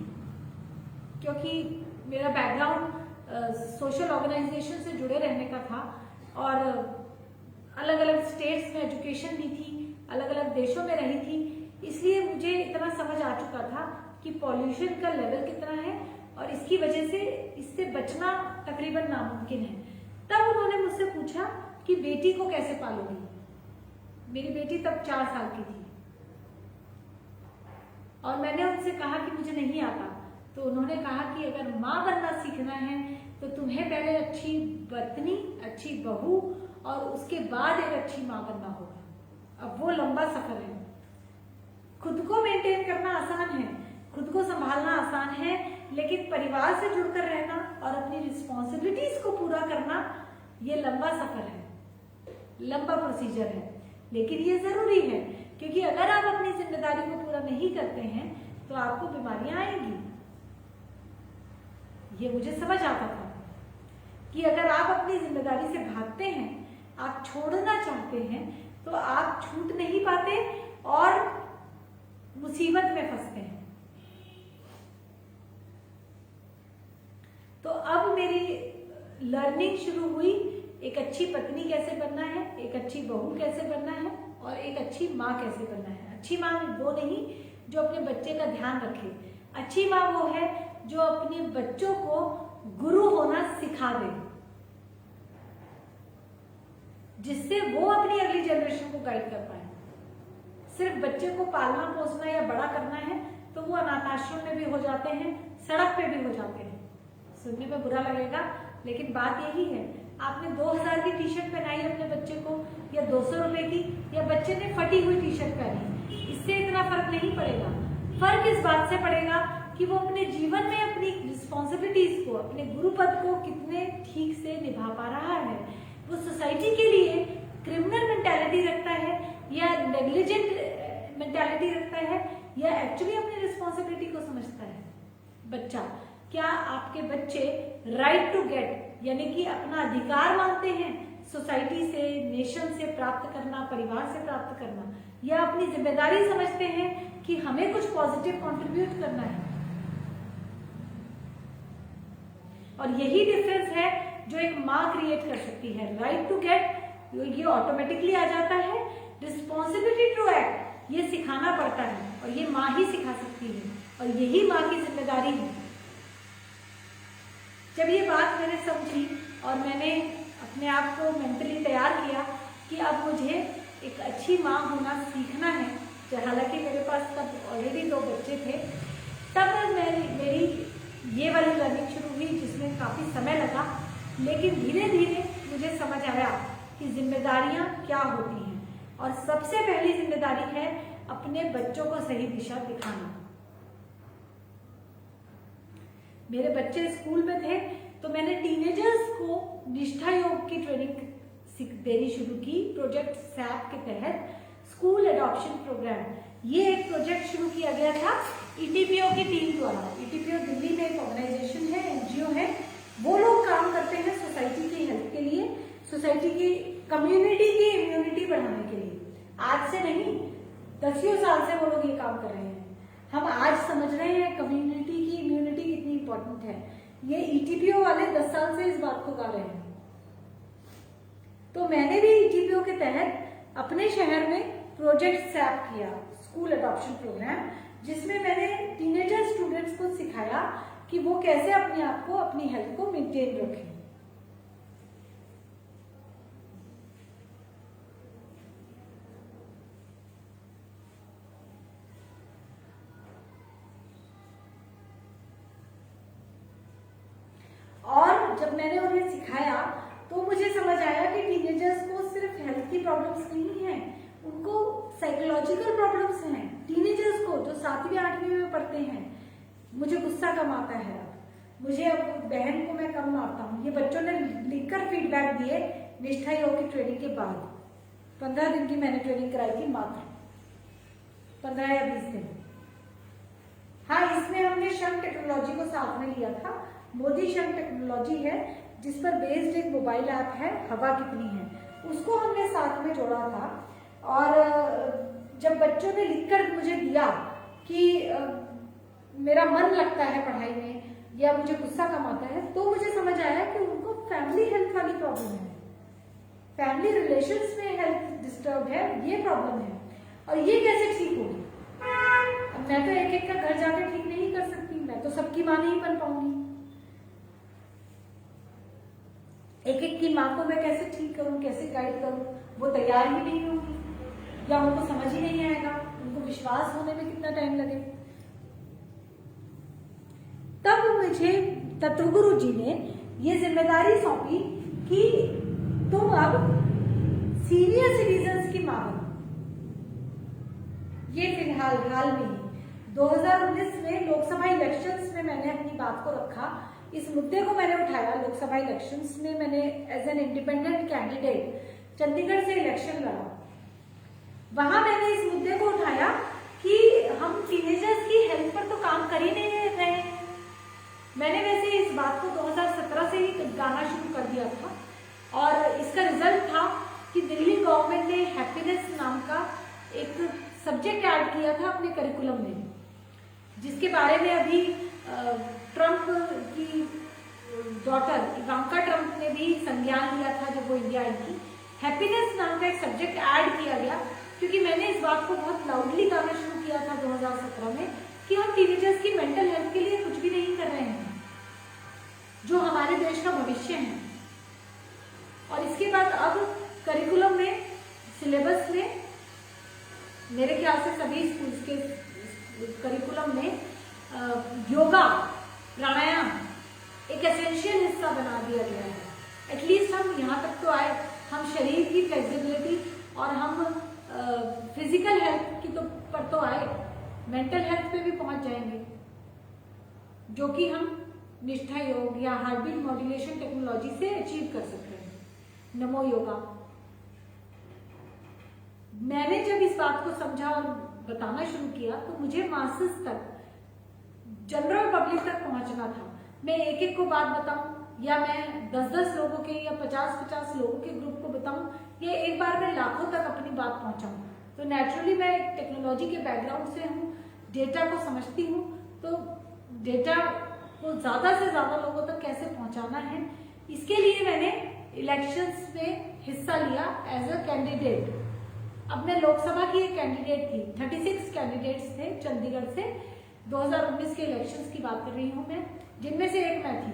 क्योंकि मेरा बैकग्राउंड सोशल ऑर्गेनाइजेशन से जुड़े रहने का था और अलग अलग स्टेट्स में एजुकेशन ली थी, अलग अलग देशों में रही थी। इसलिए मुझे इतना समझ आ चुका था कि पॉल्यूशन का लेवल कितना है और इसकी वजह से इससे बचना तकरीबन नामुमकिन है। तब उन्होंने मुझसे पूछा कि बेटी को कैसे पालोगी। मेरी बेटी तब 4 साल की थी और मैंने उनसे कहा कि मुझे नहीं आता। तो उन्होंने कहा कि अगर माँ बनना सीखना है तो तुम्हें पहले अच्छी पत्नी, अच्छी बहू और उसके बाद एक अच्छी माँ बनना होगा। अब वो लंबा सफर है। खुद को मेंटेन करना आसान है, खुद को संभालना आसान है, लेकिन परिवार से जुड़कर रहना और अपनी रिस्पॉन्सिबिलिटीज को पूरा करना ये लंबा सफर है, लंबा प्रोसीजर है। लेकिन ये जरूरी है, क्योंकि अगर आप अपनी जिम्मेदारी को पूरा नहीं करते हैं तो आपको बीमारियां आएंगी। ये मुझे समझ आता था कि अगर आप अपनी जिम्मेदारी से भागते हैं, आप छोड़ना चाहते हैं, तो आप छूट नहीं पाते और मुसीबत में फंसते हैं। तो अब मेरी लर्निंग शुरू हुई, एक अच्छी पत्नी कैसे बनना है, एक अच्छी बहू कैसे बनना है और एक अच्छी माँ कैसे बनना है। अच्छी माँ वो नहीं जो अपने बच्चे का ध्यान रखे, अच्छी माँ वो है जो अपने बच्चों को गुरु होना सिखा दे, जिससे वो अपनी अगली जनरेशन को गाइड कर पाए। सिर्फ बच्चे को पालना पोसना या बड़ा करना है तो वो अनाथ आश्रम में भी हो जाते हैं, सड़क पे भी हो जाते हैं। सुनने में बुरा लगेगा, लेकिन बात यही है। आपने 2000 की टी शर्ट पहनाई अपने बच्चे को या 200 रुपए की, या बच्चे ने फटी हुई टी शर्ट पहनी, इससे इतना फर्क नहीं पड़ेगा। फर्क इस बात से पड़ेगा कि वो अपने जीवन में अपनी रिस्पॉन्सिबिलिटीज को, अपने गुरु पद को कितने ठीक से निभा पा रहा है। वो सोसाइटी के लिए क्रिमिनल मेंटालिटी रखता है या नेग्लिजेंट मेंटालिटी रखता है, या एक्चुअली अपनी रिस्पॉन्सिबिलिटी को समझता है बच्चा। क्या आपके बच्चे राइट टू गेट, यानी कि अपना अधिकार मानते हैं सोसाइटी से, नेशन से प्राप्त करना, परिवार से प्राप्त करना, या अपनी जिम्मेदारी समझते हैं कि हमें कुछ पॉजिटिव कंट्रीब्यूट करना है? और यही डिफरेंस है जो एक माँ क्रिएट कर सकती है। राइट टू गेट ये ऑटोमेटिकली आ जाता है, रिस्पॉन्सिबिलिटी टू एक्ट ये सिखाना पड़ता है और ये माँ ही सिखा सकती है और यही माँ की जिम्मेदारी है। जब ये बात मैंने समझी और मैंने अपने आप को मेंटली तैयार किया कि अब मुझे एक अच्छी माँ होना सीखना है, हालांकि मेरे पास तब ऑलरेडी 2 बच्चे थे, तब मेरी ये वाली लर्निंग शुरू हुई जिसमें काफ़ी समय लगा, लेकिन धीरे धीरे मुझे समझ आया कि जिम्मेदारियाँ क्या होती हैं। और सबसे पहली जिम्मेदारी है अपने बच्चों को सही दिशा दिखाना। मेरे बच्चे स्कूल में थे तो मैंने टीनेजर्स को निष्ठा योग की ट्रेनिंग देनी शुरू की प्रोजेक्ट सैप के तहत, स्कूल एडॉप्शन प्रोग्राम। ये एक प्रोजेक्ट शुरू किया गया था ईटीपीओ की टीम द्वारा। ईटीपीओ दिल्ली में एक ऑर्गेनाइजेशन है, एनजीओ है, वो लोग काम करते हैं सोसाइटी की हेल्प के लिए, सोसाइटी की कम्युनिटी की इम्यूनिटी बढ़ाने के लिए। आज से नहीं, 10 साल से वो लोग ये काम कर रहे हैं। हम आज समझ रहे हैं कम्युनिटी की इम्यूनिटी कितनी इंपॉर्टेंट है। ये ईटीपीओ वाले 10 साल से इस बात को गा रहे हैं। तो मैंने भी ईटीपीओ के तहत अपने शहर में प्रोजेक्ट सैप किया, स्कूल एडॉप्शन प्रोग्राम, जिसमें मैंने टीनेजर स्टूडेंट्स को सिखाया कि वो कैसे अपने आप को, अपनी हेल्थ को मेंटेन रखें। और जब मैंने उन्हें सिखाया तो मुझे समझ आया कि टीनेजर्स को सिर्फ हेल्थ की प्रॉब्लम्स नहीं है, उनको साइकोलॉजिकल प्रॉब्लम्स हैं। टीनेजर्स को जो 7वीं 8वीं में पढ़ते हैं, मुझे गुस्सा कम आता है, मुझे अब बहन को मैं कम मारता हूँ, ये बच्चों ने लिखकर फीडबैक दिए निष्ठा योग की ट्रेनिंग के बाद। 15 दिन की मैंने ट्रेनिंग कराई थी, मात्र 15 या 20 दिन। हाँ, इसमें हमने शंख टेक्नोलॉजी को साथ में लिया था। मोदी शंख टेक्नोलॉजी है जिस पर बेस्ड एक मोबाइल ऐप है, हवा कितनी है, उसको हमने साथ में जोड़ा था। और जब बच्चों ने लिखकर मुझे दिया कि मेरा मन लगता है पढ़ाई में या मुझे गुस्सा कम आता है, तो मुझे समझ आया कि उनको फैमिली हेल्थ वाली प्रॉब्लम है, फैमिली रिलेशंस में हेल्थ डिस्टर्ब है, ये प्रॉब्लम है। और ये कैसे ठीक होगी? अब मैं तो एक एक का घर जाकर ठीक नहीं कर सकती, मैं तो सबकी माँ नहीं बन पाऊंगी। एक एक की माँ को मैं कैसे ठीक करूं, कैसे गाइड करूं? वो तैयार ही नहीं होगी या उनको समझ ही नहीं आएगा, उनको विश्वास होने में कितना टाइम लगे। तब मुझे तत्वगुरु जी ने ये जिम्मेदारी सौंपी कि तुम अब सीनियर सिटीजन्स की माँ बनो। ये फिलहाल हाल में ही 2019 में लोकसभा इलेक्शंस में मैंने अपनी बात को रखा, इस मुद्दे को मैंने उठाया। लोकसभा इलेक्शंस में मैंने as an independent candidate Chandigarh से इलेक्शन लड़ा। वहां मैंने इस मुद्दे को उठाया कि हम टीनेजर्स की हेल्थ पर तो काम कर ही नहीं रहे। मैंने वैसे इस बात को 2017 से ही गाना शुरू कर दिया था और इसका रिजल्ट था कि दिल्ली गवर्नमेंट ने हैप्पीनेस नाम का एक सब्जेक्ट ऐड किया था अपने करिकुलम में, जिसके बारे में अभी ट्रंप की डॉटर इवांका ट्रंप ने भी संज्ञान लिया था जब वो इंडिया आई थी। हैप्पीनेस नाम का एक सब्जेक्ट ऐड किया गया क्योंकि मैंने इस बात को बहुत लाउडली गाना शुरू किया था 2017 में कि हम टीनेजर्स की मेंटल हेल्थ के लिए कुछ भी नहीं कर रहे हैं, जो हमारे देश का भविष्य है। और इसके बाद अब करिकुलम में, सिलेबस में, मेरे ख्याल से सभी स्कूल्स के करिकुलम में योगा, प्राणायाम एक एसेंशियल हिस्सा बना दिया गया है। एटलीस्ट हम यहाँ तक तो आए, हम शरीर की फ्लेक्सिबिलिटी और हम फिजिकल हेल्थ की पर तो आए, मेंटल हेल्थ पे भी पहुंच जाएंगे, जो कि हम निष्ठा योग या हार्टबीट मॉड्यूलेशन टेक्नोलॉजी से अचीव कर सकते हैं। नमो योगा। मैंने जब इस बात को समझा और बताना शुरू किया तो मुझे मासेस तक, जनरल पब्लिक तक पहुंचना था। मैं एक एक को बात बताऊं या मैं 10-10 लोगों के या 50-50 लोगों के ग्रुप को बताऊं या एक बार मैं लाखों तक अपनी बात पहुंचाऊं। तो नेचुरली मैं टेक्नोलॉजी के बैकग्राउंड से हूँ, डेटा को समझती हूँ, तो डेटा वो ज़्यादा से ज़्यादा लोगों तक कैसे पहुंचाना है, इसके लिए मैंने इलेक्शंस में हिस्सा लिया एज अ कैंडिडेट। अब मैं लोकसभा की एक कैंडिडेट थी, 36 कैंडिडेट्स थे चंडीगढ़ से। 2019 के इलेक्शंस की बात कर रही हूँ मैं, जिनमें से एक मैं थी।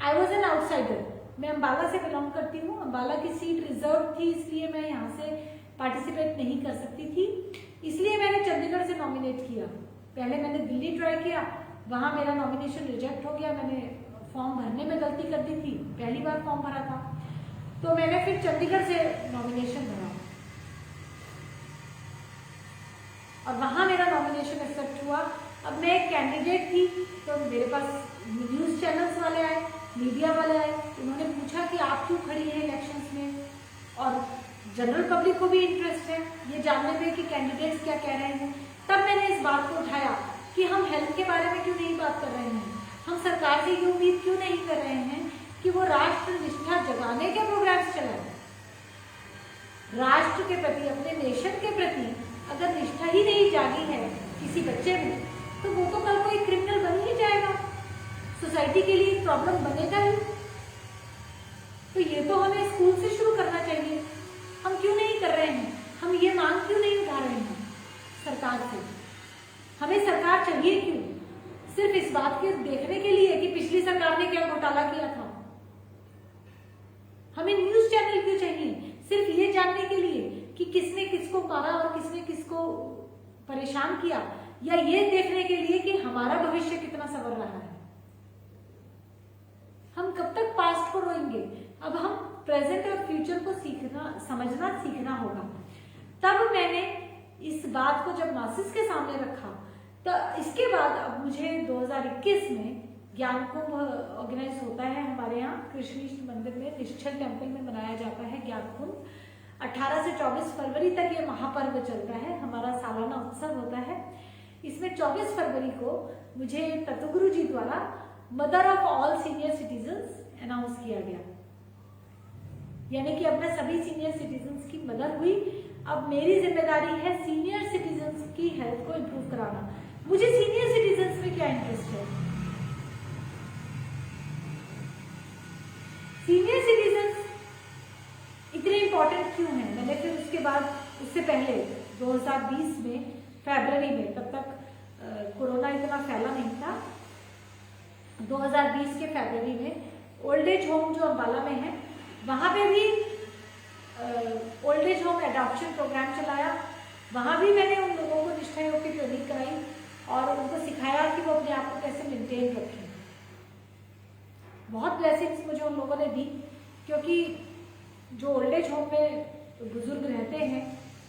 I was an outsider. मैं अम्बाला से बिलोंग करती हूँ। अम्बाला की सीट रिजर्व थी, इसलिए मैं यहाँ से पार्टिसिपेट नहीं कर सकती थी, इसलिए मैंने चंडीगढ़ से नॉमिनेट किया। पहले मैंने दिल्ली ट्राई किया, वहां मेरा नॉमिनेशन रिजेक्ट हो गया। मैंने फॉर्म भरने में गलती कर दी थी, पहली बार फॉर्म भरा था, तो मैंने फिर चंडीगढ़ से नॉमिनेशन भरा और वहां मेरा नॉमिनेशन एक्सेप्ट हुआ। अब मैं एक कैंडिडेट थी, तो मेरे पास न्यूज चैनल्स वाले आए, मीडिया वाले आए, उन्होंने पूछा कि आप क्यों खड़ी हैं इलेक्शंस में, और जनरल पब्लिक को भी इंटरेस्ट है ये जानने में कि कैंडिडेट्स क्या कह रहे हैं। तब मैंने इस बात को उठाया कि हम हेल्थ के बारे में क्यों नहीं बात कर रहे हैं, हम सरकार से ये उम्मीद क्यों नहीं कर रहे हैं कि वो राष्ट्र निष्ठा जगाने के प्रोग्राम्स चलाए। राष्ट्र के प्रति, अपने नेशन के प्रति अगर निष्ठा ही नहीं जागी है किसी बच्चे में, तो वो तो कल को एक क्रिमिनल बन ही जाएगा, सोसाइटी के लिए प्रॉब्लम बनेगा ही। तो ये तो हमें स्कूल से शुरू करना चाहिए। हम क्यों नहीं कर रहे हैं, हम ये मांग क्यों नहीं उठा रहे हैं सरकार से? हमें सरकार चाहिए क्यों? सिर्फ इस बात के देखने के लिए कि पिछली सरकार ने क्या घोटाला किया था? हमें न्यूज चैनल क्यों चाहिए? सिर्फ ये जानने के लिए कि किसने किसको मारा और किसने किसको परेशान किया, या ये देखने के लिए कि हमारा भविष्य कितना संवर रहा है? हम कब तक पास्ट को रोएंगे? अब हम प्रेजेंट और फ्यूचर को समझना सीखना होगा। तब मैंने इस बात को जब मासिस के सामने रखा, तो इसके बाद अब मुझे 2021 में ज्ञान कुंभ ऑर्गेनाइज होता है हमारे यहाँ कृष्ण मंदिर में, निश्चल टेम्पल में मनाया जाता है ज्ञान कुंभ। 18 से 24 फरवरी तक ये महापर्व चलता है, हमारा सालाना उत्सव होता है। इसमें 24 फरवरी को मुझे तत्वगुरु जी द्वारा mother of all senior citizens announce किया गया, यानी कि अब मैं सभी सीनियर सिटीजन्स की मदर हुई। अब मेरी जिम्मेदारी है सीनियर सिटीजन्स की हेल्थ को इम्प्रूव कराना। मुझे सीनियर सिटीजन्स में क्या इंटरेस्ट है? सीनियर सिटीजन्स इतने इंपॉर्टेंट क्यों हैं? मैंने फिर उसके बाद, उससे पहले 2020 में फरवरी में, तब तक कोरोना इतना फैला नहीं था, 2020 के फरवरी में ओल्ड एज होम जो अम्बाला में है, वहाँ पे भी old age home adoption programme चलाया। वहाँ भी मैंने उन लोगों को निष्ठा योग की ट्रेनिंग कराई और उनको सिखाया कि वो अपने आप को कैसे मेंटेन रखें। बहुत ब्लेसिंग्स मुझे उन लोगों ने दी, क्योंकि जो ओल्ड एज होम में बुजुर्ग रहते हैं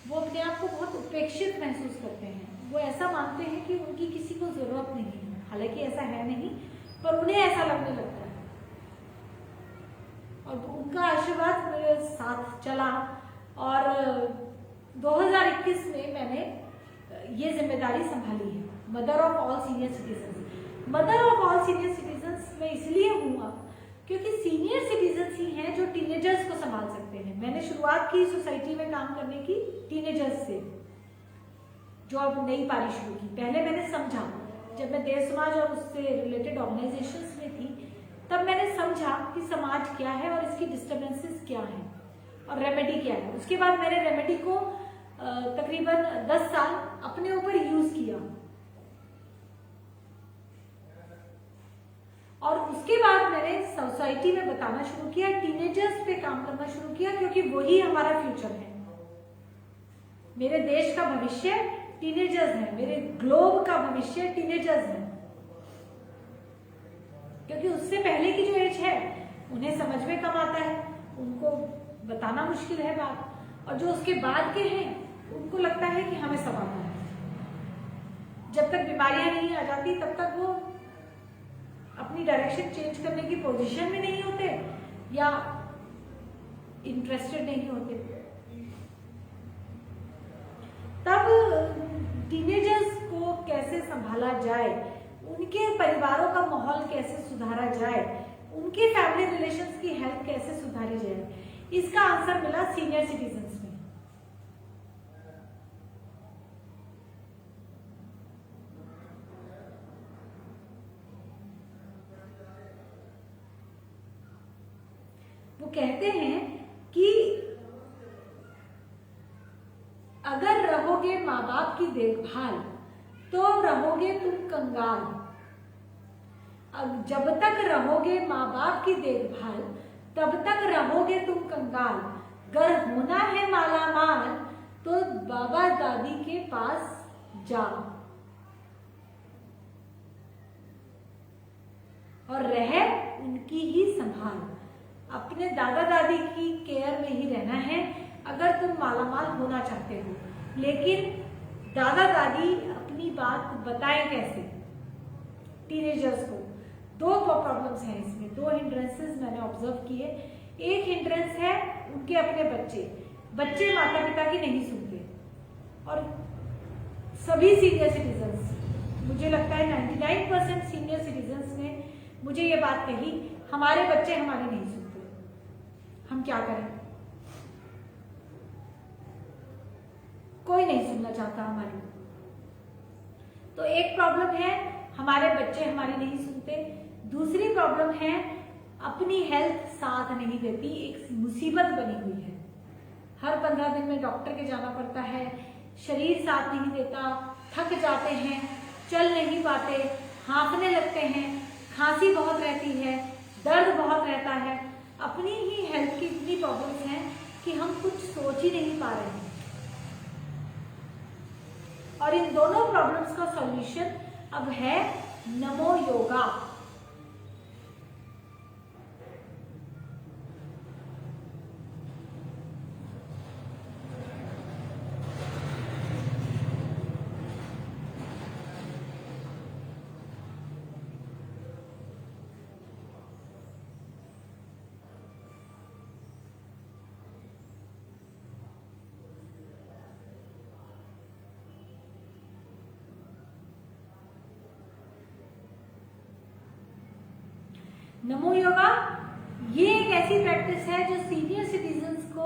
वो अपने आप को बहुत उपेक्षित महसूस करते हैं। वो ऐसा मानते हैं कि उनकी किसी को जरूरत नहीं है, हालांकि ऐसा है नहीं, पर उन्हें ऐसा लगने लगता है। और उनका आशीर्वाद मेरे साथ चला और 2021 में मैंने ये जिम्मेदारी संभाली है, mother of all senior citizens. Mother of all senior citizens मैं इसलिए हुआ क्योंकि सीनियर सिटीजन्स ही हैं जो टीनेजर्स को संभाल सकते हैं। मैंने शुरुआत की सोसाइटी में काम करने की टीनेजर्स से, जो अब नई पारी शुरू की। पहले मैंने समझा, जब मैं देव समाज और उससे रिलेटेड ऑर्गेनाइजेशंस में थी, तब मैंने समझा कि समाज क्या है और इसकी डिस्टर्बेंसेस क्या हैं और रेमेडी क्या है। उसके बाद मैंने रेमेडी को तकरीबन 10 साल अपने ऊपर यूज किया और उसके बाद मैंने सोसाइटी में बताना शुरू किया, टीनेजर्स पे काम करना शुरू किया, क्योंकि वही हमारा फ्यूचर है। मेरे देश का भविष्य टीनेजर्स है, मेरे ग्लोब का भविष्य टीनेजर्स है, क्योंकि उससे पहले की जो एज है उन्हें समझ में कम आता है, उनको बताना मुश्किल है बात, और जो उसके बाद के हैं उनको लगता है कि हमें सब आता है। जब तक बीमारियां नहीं आ जाती तब तक वो अपनी डायरेक्शन चेंज करने की पोजीशन में नहीं होते या इंटरेस्टेड नहीं होते। तब टीनेजर्स को कैसे संभाला जाए, उनके परिवारों का माहौल कैसे सुधारा जाए, उनके फैमिली रिलेशंस की हेल्थ कैसे सुधारी जाए, इसका आंसर मिला सीनियर सिटीजन्स में। कहते हैं कि अगर रहोगे माँ बाप की देखभाल तो रहोगे तुम कंगाल। अब जब तक रहोगे माँ बाप की देखभाल तब तक रहोगे तुम कंगाल। गर होना है माला माल तो बाबा दादी के पास जाओ और रह उनकी ही संभाल। अपने दादा दादी की केयर में ही रहना है अगर तुम मालामाल होना चाहते हो। लेकिन दादा दादी अपनी बात बताएं कैसे टीनेजर्स को? दो प्रॉब्लम्स हैं इसमें, दो हिंड्रेंसेस मैंने ऑब्जर्व किए। एक हिंड्रेंस है उनके अपने बच्चे माता पिता की नहीं सुनते। और सभी सीनियर सिटीजन्स, मुझे लगता है 99% सीनियर सिटीजन्स ने मुझे ये बात कही, हमारे बच्चे हमारी नहीं सुनते, हम क्या करें? कोई नहीं सुनना चाहता हमारी। तो एक प्रॉब्लम है हमारे बच्चे हमारी नहीं सुनते। दूसरी प्रॉब्लम है अपनी हेल्थ साथ नहीं देती, एक मुसीबत बनी हुई है। हर 15 दिन में डॉक्टर के जाना पड़ता है, शरीर साथ नहीं देता, थक जाते हैं, चल नहीं पाते, हाँफने लगते हैं, खांसी बहुत रहती है, दर्द बहुत रहता है। अपनी ही हेल्थ की इतनी प्रॉब्लम्स हैं कि हम कुछ सोच ही नहीं पा रहे हैं। और इन दोनों प्रॉब्लम्स का सॉल्यूशन अब है नमो योगा। नमो योगा ये एक ऐसी प्रैक्टिस है जो सीनियर सिटीजन्स को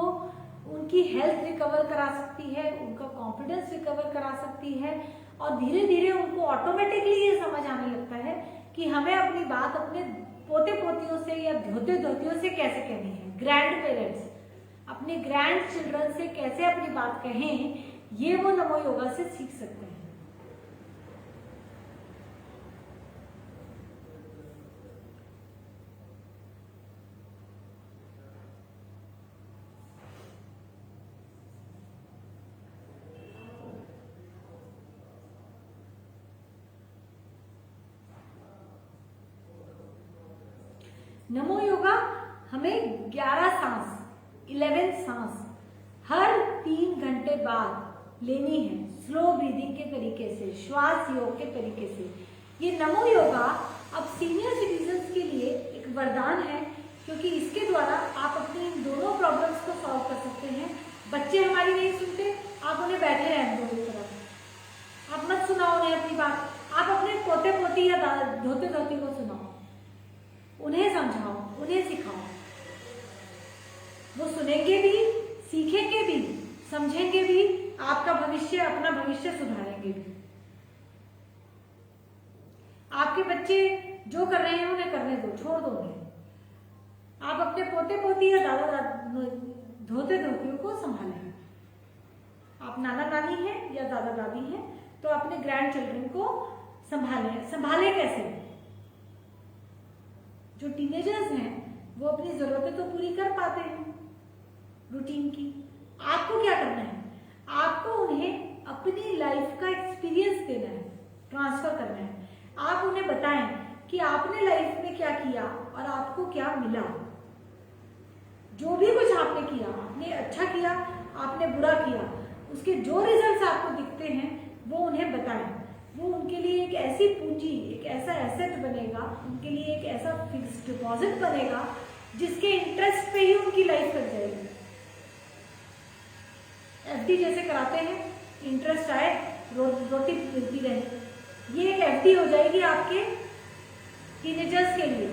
उनकी हेल्थ रिकवर करा सकती है, उनका कॉन्फिडेंस रिकवर करा सकती है और धीरे धीरे उनको ऑटोमेटिकली ये समझ आने लगता है कि हमें अपनी बात अपने पोते पोतियों से या धोते धोतियों से कैसे कहनी है। ग्रैंड पेरेंट्स अपने ग्रैंड चिल्ड्रन से कैसे अपनी बात कहें, ये वो नमो योगा से सीख सकते हैं। नमो योगा हमें 11 सांस हर 3 घंटे बाद लेनी है, स्लो ब्रीदिंग के तरीके से, श्वास योग के तरीके से। ये नमो योगा अब सीनियर सिटीजन्स के लिए एक वरदान है, क्योंकि इसके द्वारा आप अपनी इन दोनों प्रॉब्लम्स को सॉल्व कर सकते हैं। बच्चे हमारी नहीं सुनते, आप उन्हें बैठे रहने दो एक तरफ, आप मत सुनाओ उन्हें अपनी बात, आप अपने पोते पोती या धोते धोती को सुनाओ, उन्हें समझाओ, उन्हें सिखाओ। वो सुनेंगे भी, सीखेंगे भी, समझेंगे भी, आपका भविष्य, अपना भविष्य सुधारेंगे भी। आपके बच्चे जो कर रहे हैं उन्हें करने दो, छोड़ दो उन्हें। आप अपने पोते पोती या दादा धोते धोतियों को संभालें। आप नाना नानी हैं या दादा दादी हैं तो अपने ग्रैंड चिल्ड्रन को संभालें कैसे? जो टीनेजर्स हैं वो अपनी जरूरतें तो पूरी कर पाते हैं रूटीन की। आपको क्या करना है? आपको उन्हें अपनी लाइफ का एक्सपीरियंस देना है, ट्रांसफर करना है। आप उन्हें बताएं कि आपने लाइफ में क्या किया और आपको क्या मिला। जो भी कुछ आपने किया, आपने अच्छा किया, आपने बुरा किया, उसके जो रिजल्ट्स आपको दिखते हैं वो उन्हें बताएं। वो उनके लिए एक ऐसी पूंजी, एक ऐसा एसेट बनेगा, उनके लिए एक ऐसा फिक्स्ड डिपॉजिट बनेगा जिसके इंटरेस्ट पे ही उनकी लाइफ कट जाएगी। एफडी जैसे कराते हैं, इंटरेस्ट आए, रोटी मिलती रहे, ये एक एफडी हो जाएगी आपके टीनेजर्स के लिए।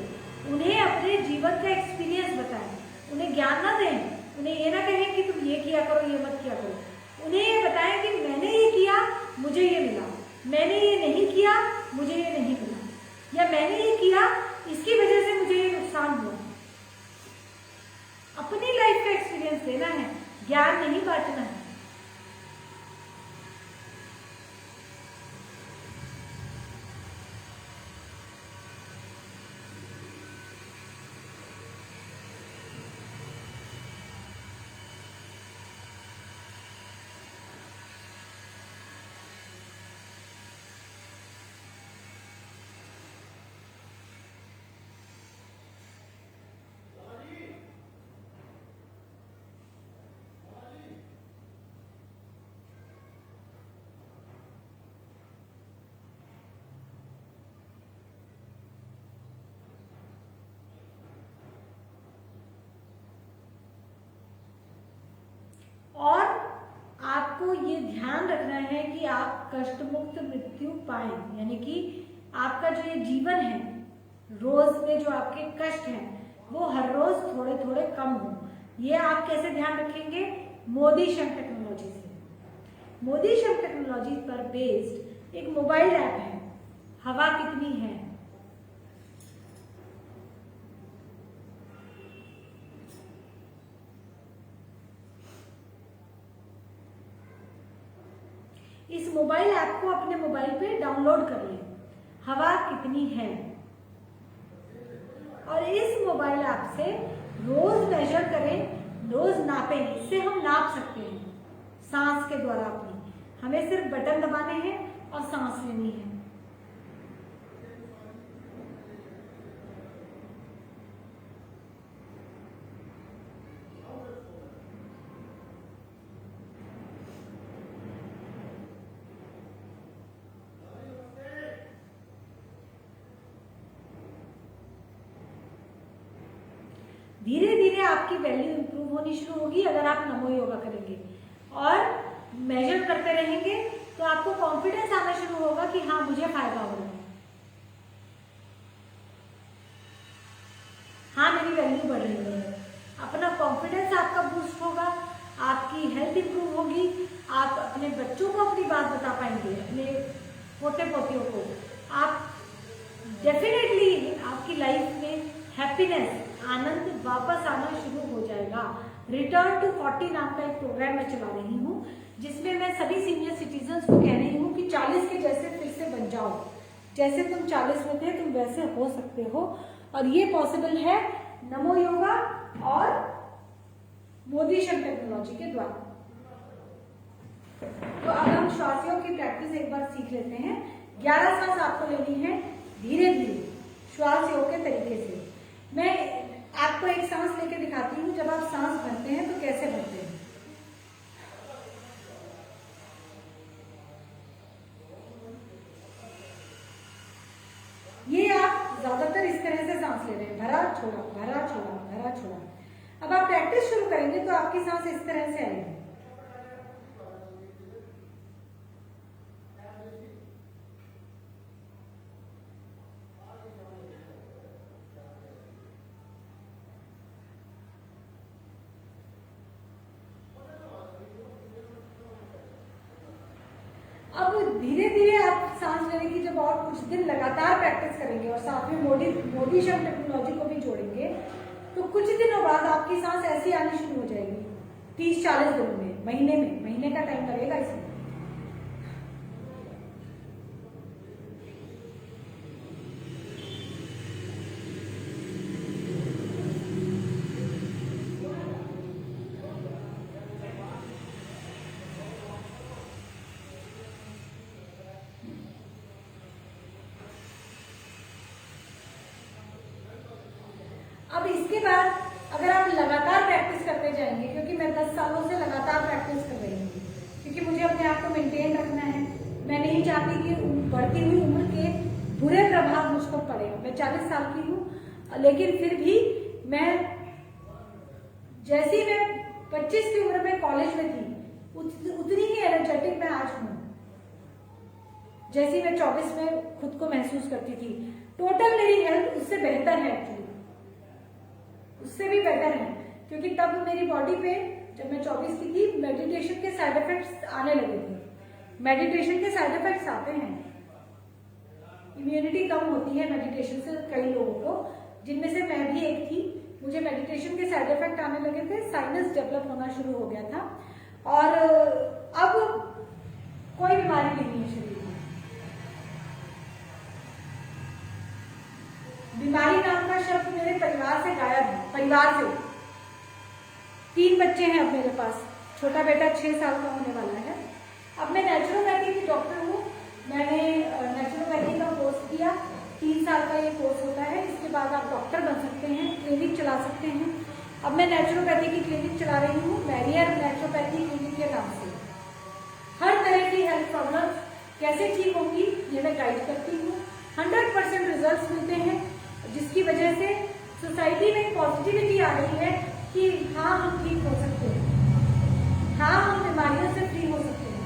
उन्हें अपने जीवन का एक्सपीरियंस बताएं, उन्हें ज्ञान ना दें, उन्हें ये ना कहें कि तुम ये किया करो, ये मत किया करो। उन्हें ये बताएं कि मैंने ये किया, मुझे ये मिला, मैंने ये नहीं किया, मुझे ये नहीं मिला, या मैंने ये किया, इसकी वजह से मुझे ये नुकसान हुआ। काटना है। और आपको ये ध्यान रखना है कि आप कष्ट मुक्त मृत्यु पाए, यानी कि आपका जो ये जीवन है, रोज में जो आपके कष्ट हैं वो हर रोज थोड़े थोड़े कम हो। ये आप कैसे ध्यान रखेंगे? मोदी शम टेक्नोलॉजी से। मोदी शम टेक्नोलॉजी पर बेस्ड एक मोबाइल ऐप है, हवा कितनी है। इस मोबाइल ऐप को अपने मोबाइल पे डाउनलोड कर लें, हवा कितनी है, और इस मोबाइल ऐप से रोज मेजर करें, रोज नापें। इससे हम नाप सकते हैं सांस के द्वारा अपनी। हमें सिर्फ बटन दबाने हैं और सांस लेनी है। धीरे धीरे आपकी वैल्यू इंप्रूव होनी शुरू होगी अगर आप नमो योगा करेंगे और मेजर करते रहेंगे, तो आपको कॉन्फिडेंस आना शुरू होगा कि हाँ मुझे फायदा हो रहा है, हाँ मेरी वैल्यू बढ़ रही है। अपना कॉन्फिडेंस आपका बूस्ट होगा, आपकी हेल्थ इंप्रूव होगी, आप अपने बच्चों को अपनी बात बता पाएंगे, अपने पोते पोतियों को। आप डेफिनेटली आपकी लाइफ में हैप्पीनेस, आनंद वापस आना शुरू हो जाएगा। रिटर्न टू 40 नाम का एक प्रोग्राम मैं चला रही हूँ, जिसमें मैं सभी सीनियर सिटीजन्स को कह रही हूँ कि 40 के जैसे फिर से बन जाओ। जैसे तुम 40 में थे तुम वैसे हो सकते हो, और ये पॉसिबल है नमो योगा और मोदी शम टेक्नोलॉजी के द्वारा। तो अब हम श्वासियों की प्रैक्टिस एक बार सीख लेते हैं। 11 सांस आपको लेनी है धीरे धीरे श्वास योग के तरीके से। मैं आपको एक सांस लेके दिखाती हूँ, जब आप सांस भरते हैं तो कैसे भरते हैं। ये आप ज्यादातर इस तरह से सांस ले रहे हैं, भरा छोड़ा भरा छोड़ा भरा छोड़ा। अब आप प्रैक्टिस शुरू करेंगे तो आपकी सांस इस तरह से आएगी। अब धीरे धीरे आप सांस लेने की जब और कुछ दिन लगातार प्रैक्टिस करेंगे और साथ में मोदी शम टेक्नोलॉजी को भी जोड़ेंगे, तो कुछ दिनों बाद आपकी सांस ऐसी आनी शुरू हो जाएगी। 30-40 दिनों में, महीने का टाइम लगेगा इसमें। अब इसके बाद अगर आप लगातार प्रैक्टिस करते जाएंगे, क्योंकि मैं 10 सालों से लगातार प्रैक्टिस कर रही हूँ, क्योंकि मुझे अपने आप को मेंटेन रखना है। मैं नहीं चाहती कि बढ़ती हुई उम्र के बुरे प्रभाव मुझ पर पड़े। मैं 40 साल की हूँ, लेकिन फिर भी मैं जैसी मैं 25 की उम्र में कॉलेज में थी, उतनी ही एनर्जेटिक मैं आज हूँ जैसी मैं 24 में खुद को महसूस करती थी। टोटल मेरी हेल्थ उससे बेहतर है, एक्चुअली उससे भी बेटर है, क्योंकि तब मेरी बॉडी पे जब मैं 24 की थी मेडिटेशन के साइड इफेक्ट्स आने लगे थे। मेडिटेशन के साइड इफेक्ट्स आते हैं, इम्यूनिटी कम होती है मेडिटेशन से कई लोगों को, जिनमें से मैं भी एक थी। मुझे मेडिटेशन के साइड इफेक्ट आने लगे थे, साइनस डेवलप होना शुरू हो गया था, और अब कोई बीमारी नहीं है शरीर में। बीमारी नाम का शब्द मेरे परिवार से गायब है। परिवार से 3 बच्चे हैं अब मेरे पास, छोटा बेटा 6 साल का होने वाला है। अब मैं नेचुरोपैथी की डॉक्टर हूँ। मैंने नेचुरोपैथी का कोर्स किया, 3 साल का ये कोर्स होता है। इसके बाद आप डॉक्टर बन सकते हैं, क्लिनिक चला सकते हैं। अब मैं नेचुरोपैथी की क्लिनिक चला रही हूँ, मैरियर नेचुरोपैथी क्लिनिक के नाम से। हर तरह की हेल्थ प्रॉब्लम कैसे ठीक होगी ये मैं गाइड करती हूँ। 100% रिजल्ट्स मिलते हैं, जिसकी वजह से सोसाइटी में पॉजिटिविटी आ रही है कि हाँ हम ठीक हो सकते हैं, हाँ हम बीमारियों से फ्री हो सकते हैं,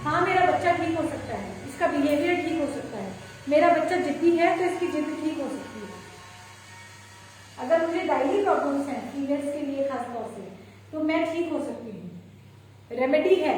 हाँ मेरा बच्चा ठीक हो सकता है, इसका बिहेवियर ठीक हो सकता है, मेरा बच्चा जिद्दी है तो इसकी जिद ठीक हो सकती है। अगर मुझे डायरी प्रॉब्लम्स हैं फीमेल्स के लिए खास तौर से, तो मैं ठीक हो सकती हूँ। रेमेडी है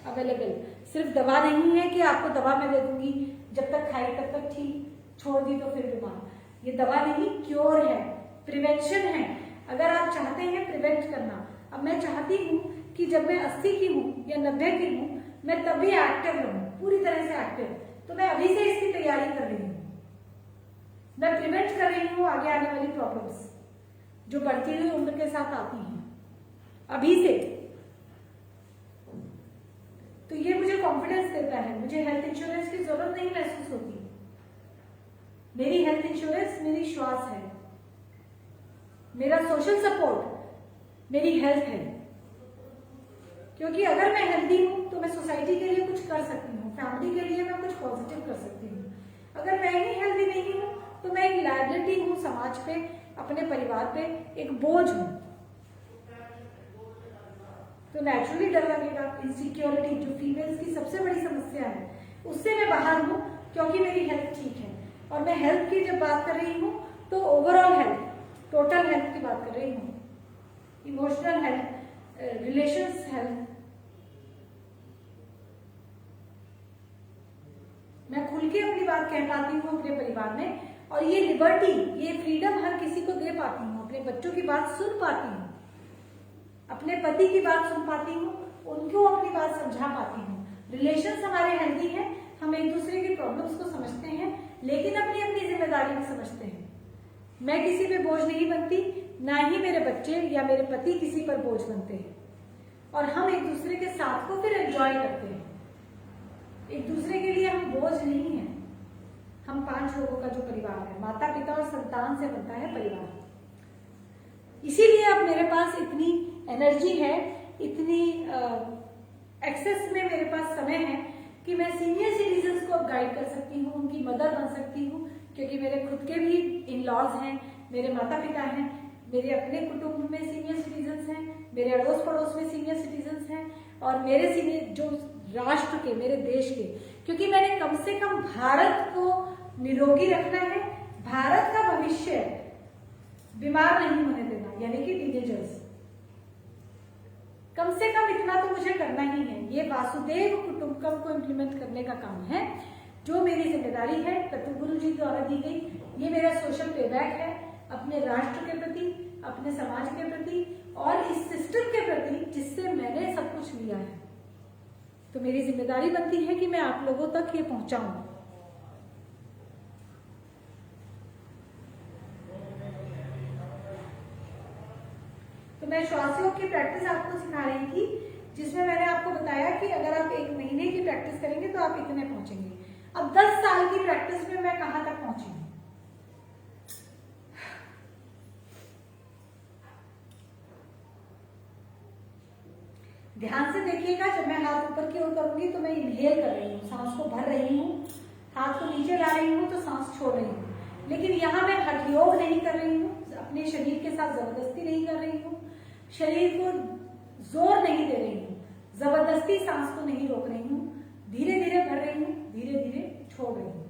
अवेलेबल, सिर्फ दवा नहीं है कि आपको दवा मैं दे दूंगी जब तक खाई तब तक ठीक, छोड़ दी तो फिर बीमार। ये दवा नहीं, क्योर है, प्रिवेंशन है। अगर आप चाहते हैं प्रिवेंट करना, अब मैं चाहती हूँ कि जब मैं 80 की हूँ या 90 की हूँ मैं तब भी एक्टिव रहूँ, पूरी तरह से एक्टिव। तो मैं अभी से इसकी तैयारी कर रही हूँ, मैं प्रिवेंट कर रही हूँ आगे आने वाली प्रॉब्लम्स जो बढ़ती हुई उम्र के साथ आती हैं अभी से। तो ये मुझे कॉन्फिडेंस देता है, मुझे हेल्थ इंश्योरेंस की जरूरत नहीं महसूस होती। मेरी हेल्थ इंश्योरेंस मेरी श्वास है, मेरा सोशल सपोर्ट मेरी हेल्थ है। क्योंकि अगर मैं हेल्दी हूं तो मैं सोसाइटी के लिए कुछ कर सकती हूँ, फैमिली के लिए मैं कुछ पॉजिटिव कर सकती हूँ। अगर मैं ही हेल्दी नहीं हूँ तो मैं एक लायबिलिटी हूँ समाज पे, अपने परिवार पे, एक बोझ हूँ। तो नेचुरली डर लगेगा। इनसिक्योरिटी जो फीमेल्स की सबसे बड़ी समस्या है, उससे मैं बाहर हूँ क्योंकि मेरी हेल्थ ठीक है। और मैं हेल्थ की जब बात कर रही हूँ तो ओवरऑल हेल्थ, टोटल हेल्थ की बात कर रही हूँ, इमोशनल हेल्थ, रिलेशंस हेल्थ। मैं खुल के अपनी बात कह पाती हूँ अपने परिवार में, और ये लिबर्टी, ये फ्रीडम हर किसी को दे पाती हूँ। अपने बच्चों की बात सुन पाती हूँ, अपने पति की बात सुन पाती हूँ, उनको अपनी बात समझा पाती हूँ। रिलेशंस हमारे हेल्दी हैं, हम एक दूसरे की प्रॉब्लम्स को समझते हैं, लेकिन अपनी अपनी जिम्मेदारी भी समझते हैं। मैं किसी पे बोझ नहीं बनती, ना ही मेरे बच्चे या मेरे पति किसी पर बोझ बनते हैं। और हम एक दूसरे के साथ को फिर एंजॉय करते हैं। एक दूसरे के लिए हम बोझ नहीं है। हम 5 लोगों का जो परिवार है, माता पिता और संतान से बनता है परिवार। इसीलिए अब मेरे पास इतनी एनर्जी है, इतनी एक्सेस में मेरे पास समय है कि मैं सीनियर सिटीजन्स को गाइड कर सकती हूँ, उनकी मदर बन सकती हूँ। क्योंकि मेरे खुद के भी इन लॉज हैं, मेरे माता पिता हैं, मेरे अपने कुटुंब में सीनियर सिटीजन्स हैं, मेरे अड़ोस पड़ोस में सीनियर सिटीजन्स हैं, और मेरे सीनियर जो राष्ट्र के, मेरे देश के। क्योंकि मैंने कम से कम भारत को निरोगी रखना है, भारत का भविष्य बीमार नहीं होने देना, यानी कि टीनेजर्स। कम से कम इतना तो मुझे करना ही है। ये वासुदेव कुटुंबकम को इम्प्लीमेंट करने का काम है, जो मेरी जिम्मेदारी है कतुगुरु जी द्वारा दी गई। ये मेरा सोशल पेबैक है अपने राष्ट्र के प्रति, अपने समाज के प्रति और इस सिस्टम के प्रति जिससे मैंने सब कुछ लिया है। तो मेरी जिम्मेदारी बनती है कि मैं आप लोगों तक ये पहुंचाऊं। तो मैं श्वास योग की प्रैक्टिस आपको सिखा रही थी, जिसमें मैंने आपको बताया कि अगर आप 1 महीने की प्रैक्टिस करेंगे तो आप इतने पहुंचेंगे। अब 10 साल की प्रैक्टिस में मैं कहां तक पहुंची हूं? ध्यान से देखिएगा, जब मैं हाथ ऊपर की ओर करूंगी तो मैं इनहेल कर रही हूँ, सांस को भर रही हूँ, हाथ को नीचे ला रही हूँ तो सांस छोड़ रही हूँ। लेकिन यहाँ मैं हठ योग नहीं कर रही हूँ, अपने शरीर के साथ जबरदस्ती नहीं कर रही हूँ, शरीर को जोर नहीं दे रही हूँ, जबरदस्ती सांस को नहीं रोक रही हूँ, धीरे धीरे भर रही हूँ, धीरे धीरे छोड़ रही हूँ।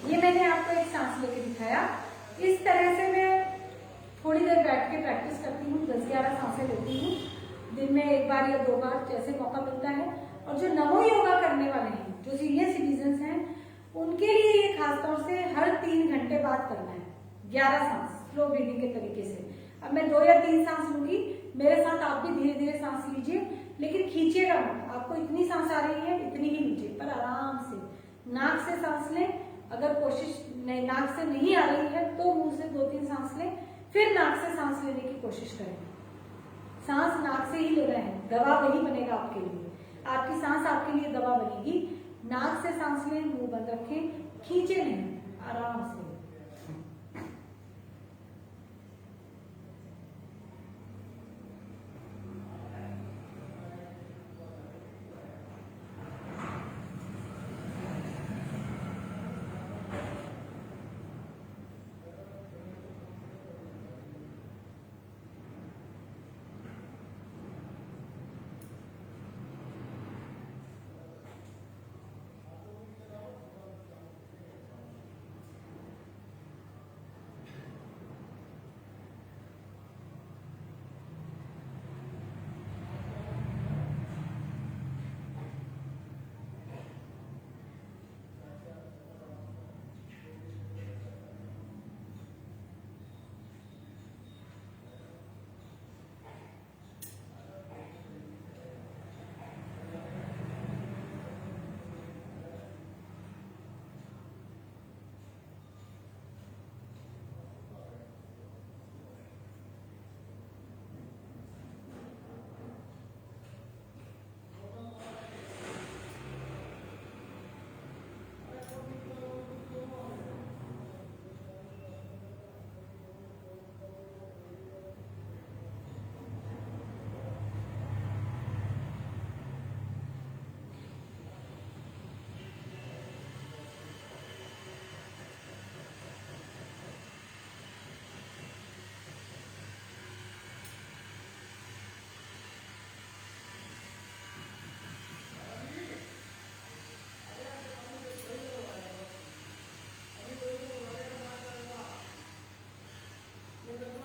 ये मैंने आपको एक सांस लेके दिखाया। इस तरह से मैं थोड़ी देर बैठ के प्रैक्टिस करती हूँ, 10-11 सांसें लेती हूँ दिन में 1 बार या 2 बार जैसे मौका मिलता है। और जो नमो योगा करने वाले हैं, जो सीनियर सिटीजन हैं, उनके लिए ये खासतौर से हर 3 घंटे बाद करना है 11 सांस स्लो ब्रीदिंग के तरीके से। अब मैं 2 या 3 सांस लूंगी, मेरे साथ आप भी धीरे धीरे सांस लीजिए, लेकिन खींचिएगा मत। आपको इतनी सांस आ रही है इतनी ही लीजिए, पर आराम से नाक से सांस लें। अगर कोशिश नाक से नहीं आ रही है तो मुंह से 2-3 सांस लें, फिर नाक से सांस लेने की कोशिश करें। सांस नाक से ही लेना है, दवा वही बनेगा आपके लिए। आपकी सांस आपके लिए दवा बनेगी। नाक से सांस लें, मुंह बंद रखें, खींचे नहीं, आराम से।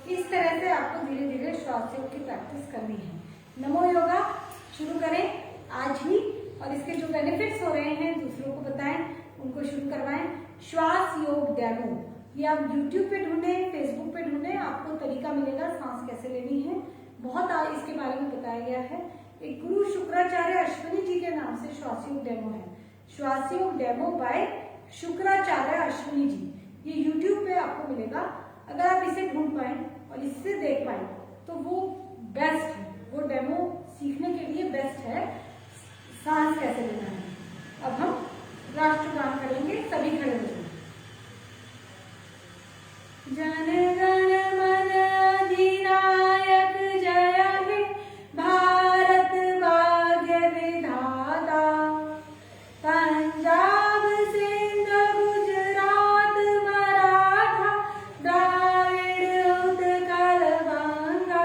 इस तरह से आपको धीरे धीरे श्वास योग की प्रैक्टिस करनी है। नमो योगा शुरू करें आज ही, और इसके जो बेनिफिट्स हो रहे हैं दूसरों को बताएं, उनको शुरू करवाएं। श्वास योग डेमो, ये आप YouTube पे ढूंढें, Facebook पे ढूंढें, आपको तरीका मिलेगा सांस कैसे लेनी है। बहुत इसके बारे में बताया गया है। एक गुरु शुक्राचार्य अश्विनी जी के नाम से श्वास योग डेमो है, श्वास योग डेमो बाय शुक्राचार्य अश्विनी जी। ये YouTube पे आपको मिलेगा। अगर आप इसे ढूंढ पाए और इससे देख पाए तो वो बेस्ट है, वो डेमो सीखने के लिए बेस्ट है सांस कैसे लेना है। अब हम राष्ट्रगान करेंगे, सभी खड़े हो जाएं। जन गण मन अधिनायक जय हे भारत भाग्य विधाता, पंजाब सिंध गुजरात मराठा द्राविड़ उत्कल गंगा,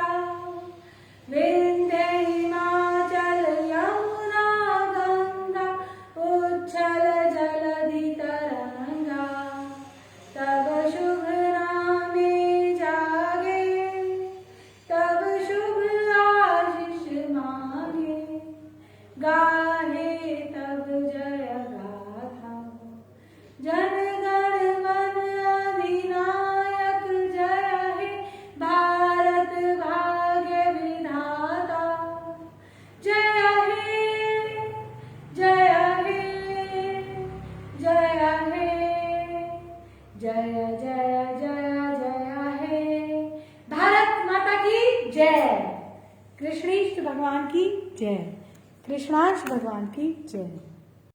विंध्य हिमाचल यमुना गंगा उच्छल जलधि तरंगा, तब शुभ नामे जागे, तब शुभ आशीष मांगे, गाहे तब जय गाथा। जन गण मन अधिनायक जय हे भारत भाग्य विधाता, जय हे जय हे जय हे जय जय जय जय हे। भारत माता की जय। कृष्णेश भगवान की जय। कृष्णांश भगवान की जय।